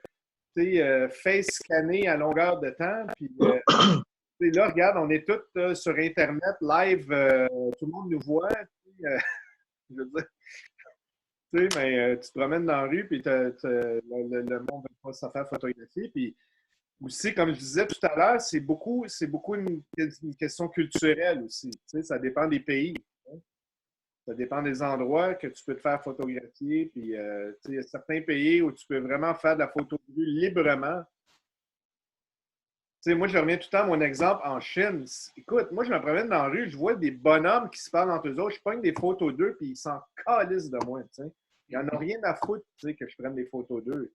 face scanner à longueur de temps. Puis, là, regarde, on est tous sur Internet, live, tout le monde nous voit. Je veux dire, mais tu te promènes dans la rue et le monde ne va pas se faire photographier. Puis, aussi, comme je disais tout à l'heure, c'est beaucoup une question culturelle aussi. Ça dépend des pays. Ça dépend des endroits que tu peux te faire photographier. Puis, il y a certains pays où tu peux vraiment faire de la photo de rue librement. Moi, je reviens tout le temps à mon exemple en Chine. Écoute, moi, je me promène dans la rue, je vois des bonhommes qui se parlent entre eux autres. Je pogne des photos d'eux, puis ils s'en calissent de moi. Ils n'en ont rien à foutre que je prenne des photos d'eux.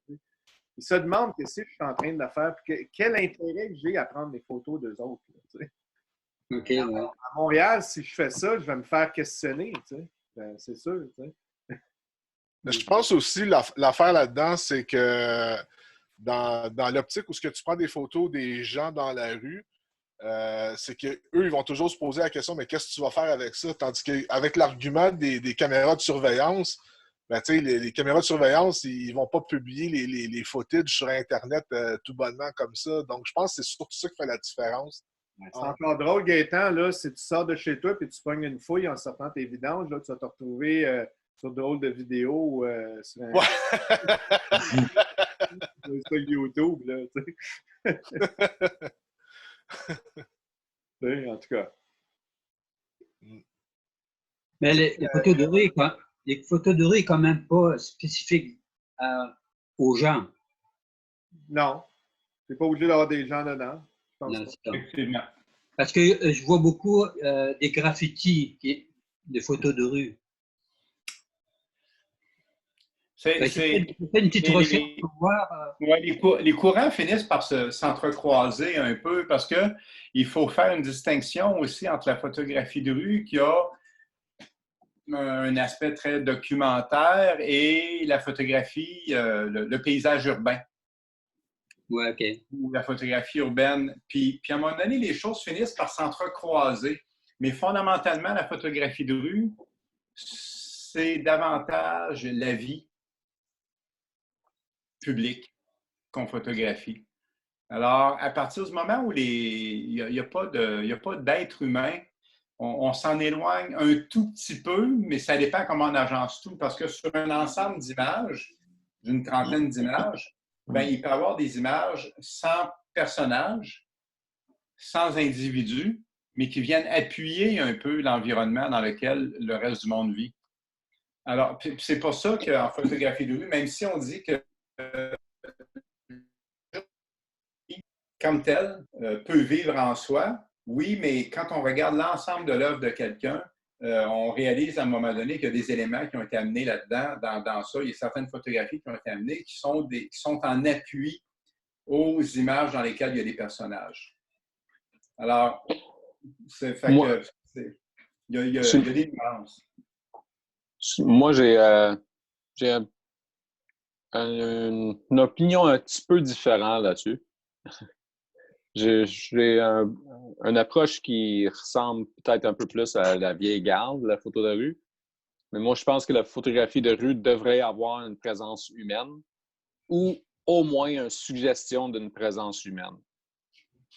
Ils se demandent qu'est-ce que je suis en train de faire, puis quel intérêt j'ai à prendre des photos d'eux autres. OK. Ouais. À Montréal, si je fais ça, je vais me faire questionner. C'est sûr. Je pense aussi, l'affaire là-dedans, c'est que dans l'optique où ce que tu prends des photos des gens dans la rue, c'est qu'eux, ils vont toujours se poser la question, mais qu'est-ce que tu vas faire avec ça? Tandis qu'avec l'argument des caméras de surveillance, ben, les caméras de surveillance, ils ne vont pas publier les footages sur Internet tout bonnement comme ça. Donc, je pense que c'est surtout ça qui fait la différence. C'est encore drôle, Gaëtan, là, si tu sors de chez toi et tu pognes une fouille en sortant tes vidanges, là, tu vas te retrouver sur drôle de vidéos sur YouTube. Là, en tout cas. Mais les photos de rue, les photos de rue, quand même pas spécifiques aux gens. Non. Tu n'es pas obligé d'avoir des gens dedans. Non, Effectivement. parce que je vois beaucoup des graffitis, des photos de rue. C'est, Fais une petite recherche pour voir. Ouais, les courants finissent par s'entrecroiser un peu parce qu'il faut faire une distinction aussi entre la photographie de rue qui a un aspect très documentaire et la photographie, le paysage urbain. Ouais, OK. Ou la photographie urbaine. Puis à un moment donné, les choses finissent par s'entrecroiser. Mais fondamentalement, la photographie de rue, c'est davantage la vie publique qu'on photographie. Alors, à partir du moment où il n'y a pas d'être humain, on s'en éloigne un tout petit peu, mais ça dépend comment on agence tout. Parce que sur un ensemble d'images, d'une trentaine d'images, ben, il peut y avoir des images sans personnages, sans individus, mais qui viennent appuyer un peu l'environnement dans lequel le reste du monde vit. Alors, c'est pour ça qu'en photographie de rue, même si on dit que comme tel, peut vivre en soi, oui, mais quand on regarde l'ensemble de l'œuvre de quelqu'un, on réalise à un moment donné qu'il y a des éléments qui ont été amenés là-dedans, dans ça. Il y a certaines photographies qui ont été amenées qui sont en appui aux images dans lesquelles il y a des personnages. Alors, il y a des nuances. Moi, j'ai une opinion un petit peu différente là-dessus. J'ai une approche qui ressemble peut-être un peu plus à la vieille garde, la photo de rue. Mais moi, je pense que la photographie de rue devrait avoir une présence humaine ou au moins une suggestion d'une présence humaine.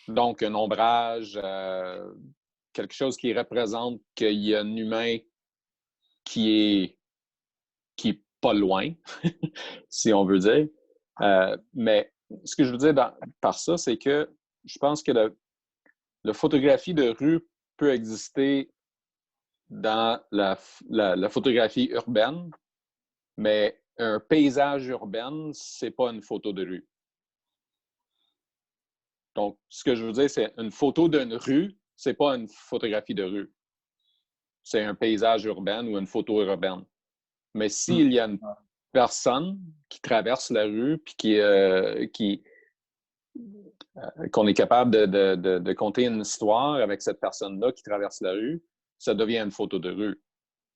Donc, un ombrage, quelque chose qui représente qu'il y a un humain qui est pas loin, si on veut dire. Mais ce que je veux dire par ça, c'est que je pense que la photographie de rue peut exister dans la photographie urbaine, mais un paysage urbain, c'est pas une photo de rue. Donc, ce que je veux dire, c'est une photo d'une rue, c'est pas une photographie de rue. C'est un paysage urbain ou une photo urbaine. Mais s'il y a une personne qui traverse la rue puis qu'on est capable de conter une histoire avec cette personne-là qui traverse la rue, ça devient une photo de rue.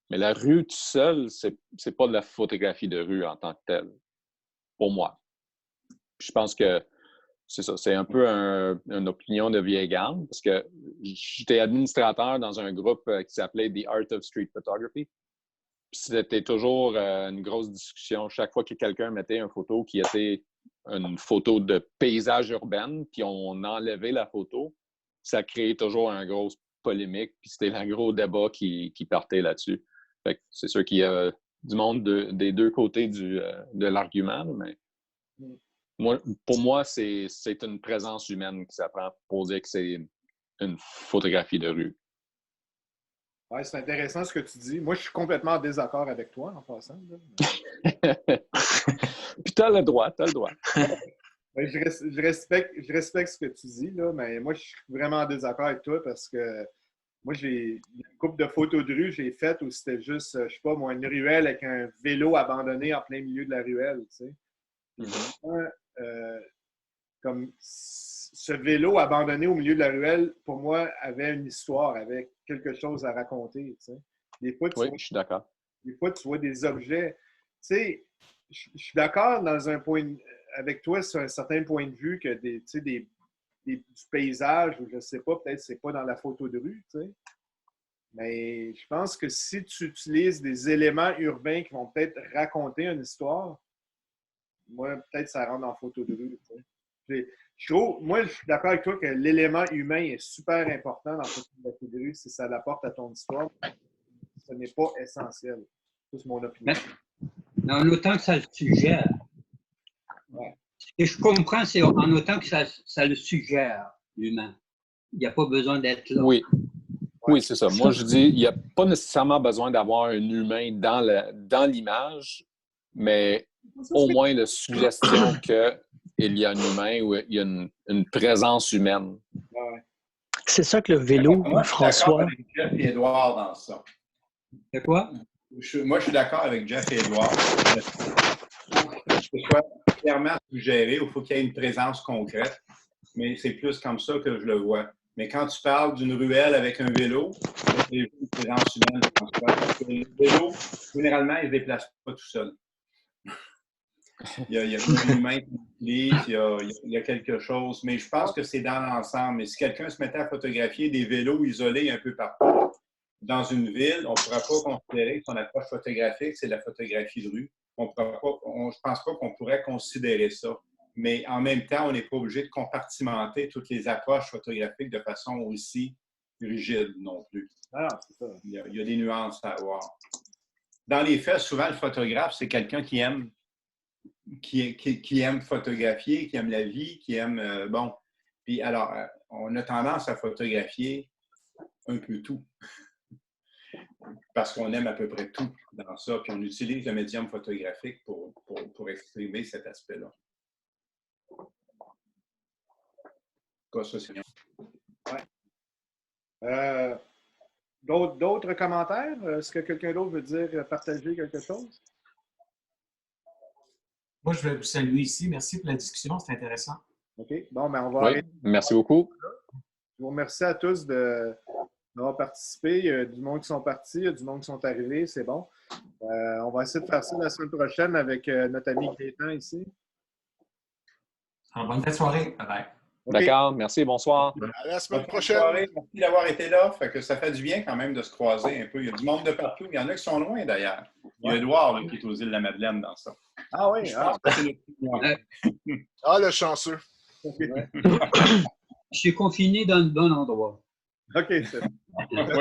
Mais la rue tout seul, c'est pas de la photographie de rue en tant que telle, pour moi. Je pense que c'est ça, c'est un peu une opinion de vieille garde, parce que j'étais administrateur dans un groupe qui s'appelait The Art of Street Photography. C'était toujours une grosse discussion. Chaque fois que quelqu'un mettait une photo qui était une photo de paysage urbain, puis on enlevait la photo, ça créait toujours une grosse polémique, puis c'était un gros débat qui partait là-dessus. Fait que c'est sûr qu'il y a du monde des deux côtés de l'argument, mais pour moi, c'est une présence humaine qui s'apprend pour dire que c'est une photographie de rue. Oui, c'est intéressant ce que tu dis. Moi, je suis complètement en désaccord avec toi, en passant. Puis t'as le droit. Ben, je respecte ce que tu dis, là, mais moi, je suis vraiment en désaccord avec toi parce que moi, j'ai une couple de photos de rue que j'ai faites où c'était juste, je sais pas, moi, une ruelle avec un vélo abandonné en plein milieu de la ruelle, tu sais. Comme ce vélo abandonné au milieu de la ruelle, pour moi, avait une histoire, avait quelque chose à raconter. Tu sais. Des fois, je suis d'accord. Des fois, tu vois des objets. Tu sais, je suis d'accord avec toi sur un certain point de vue que du paysage, ou je ne sais pas, peut-être c'est pas dans la photo de rue, tu sais. Mais je pense que si tu utilises des éléments urbains qui vont peut-être raconter une histoire, moi, peut-être ça rentre en photo de rue. Tu sais. Moi, je suis d'accord avec toi que l'élément humain est super important dans la photographie de rue si ça l'apporte à ton histoire. Ce n'est pas essentiel. C'est mon opinion. Mais en autant que ça le suggère. Ouais. Ce que je comprends, c'est en autant que ça le suggère, l'humain. Il n'y a pas besoin d'être là. Oui, c'est ça. Moi, je dis, il n'y a pas nécessairement besoin d'avoir un humain dans l'image, mais au moins la suggestion qu'il y a un humain ou il y a une présence humaine. Ouais. C'est ça que le vélo, moi, François. Je suis d'accord avec Jeff et Édouard dans ça. C'est quoi? Moi, je suis d'accord avec Jeff et Édouard. que ce soit clairement suggéré ou il faut qu'il y ait une présence concrète. Mais c'est plus comme ça que je le vois. Mais quand tu parles d'une ruelle avec un vélo, c'est une présence humaine, je pense pas. Parce que le vélo, généralement, il ne se déplace pas tout seul. Il y a un humain qui l'utilise, il y a quelque chose. Mais je pense que c'est dans l'ensemble. Mais si quelqu'un se mettait à photographier des vélos isolés un peu partout dans une ville, on ne pourra pas considérer que son approche photographique, c'est de la photographie de rue. Je ne pense pas qu'on pourrait considérer ça. Mais en même temps, on n'est pas obligé de compartimenter toutes les approches photographiques de façon aussi rigide non plus. Ah, c'est ça. Il y a des nuances à avoir. Dans les faits, souvent, le photographe, c'est quelqu'un qui aime photographier, qui aime la vie, qui aime... bon. Puis alors, on a tendance à photographier un peu tout. Parce qu'on aime à peu près tout dans ça. Puis on utilise le médium photographique pour exprimer cet aspect-là. Quoi, ça, c'est bien. Ouais. D'autres commentaires? Est-ce que quelqu'un d'autre veut dire partager quelque chose? Moi, je vais vous saluer ici. Merci pour la discussion, c'est intéressant. OK. Bon, ben on va Oui, arrêter. merci beaucoup. Je vous remercie à tous d'avoir participé. Il y a du monde qui sont partis, il y a du monde qui sont arrivés, c'est bon. On va essayer de faire ça la semaine prochaine avec notre ami Gaétan ici. Alors, bonne fin de soirée. Bye-bye. Okay. D'accord, merci, bonsoir. À la semaine Bonne prochaine. soirée. Merci d'avoir été là. Fait que ça fait du bien quand même de se croiser un peu. Il y a du monde de partout. Il y en a qui sont loin d'ailleurs. Il y a Édouard là, qui est aux îles de la Madeleine dans ça. Ah oui, Je pense que c'est le plus loin. Ah, le chanceux. Je suis confiné dans le bon endroit. OK, c'est bon. Oui.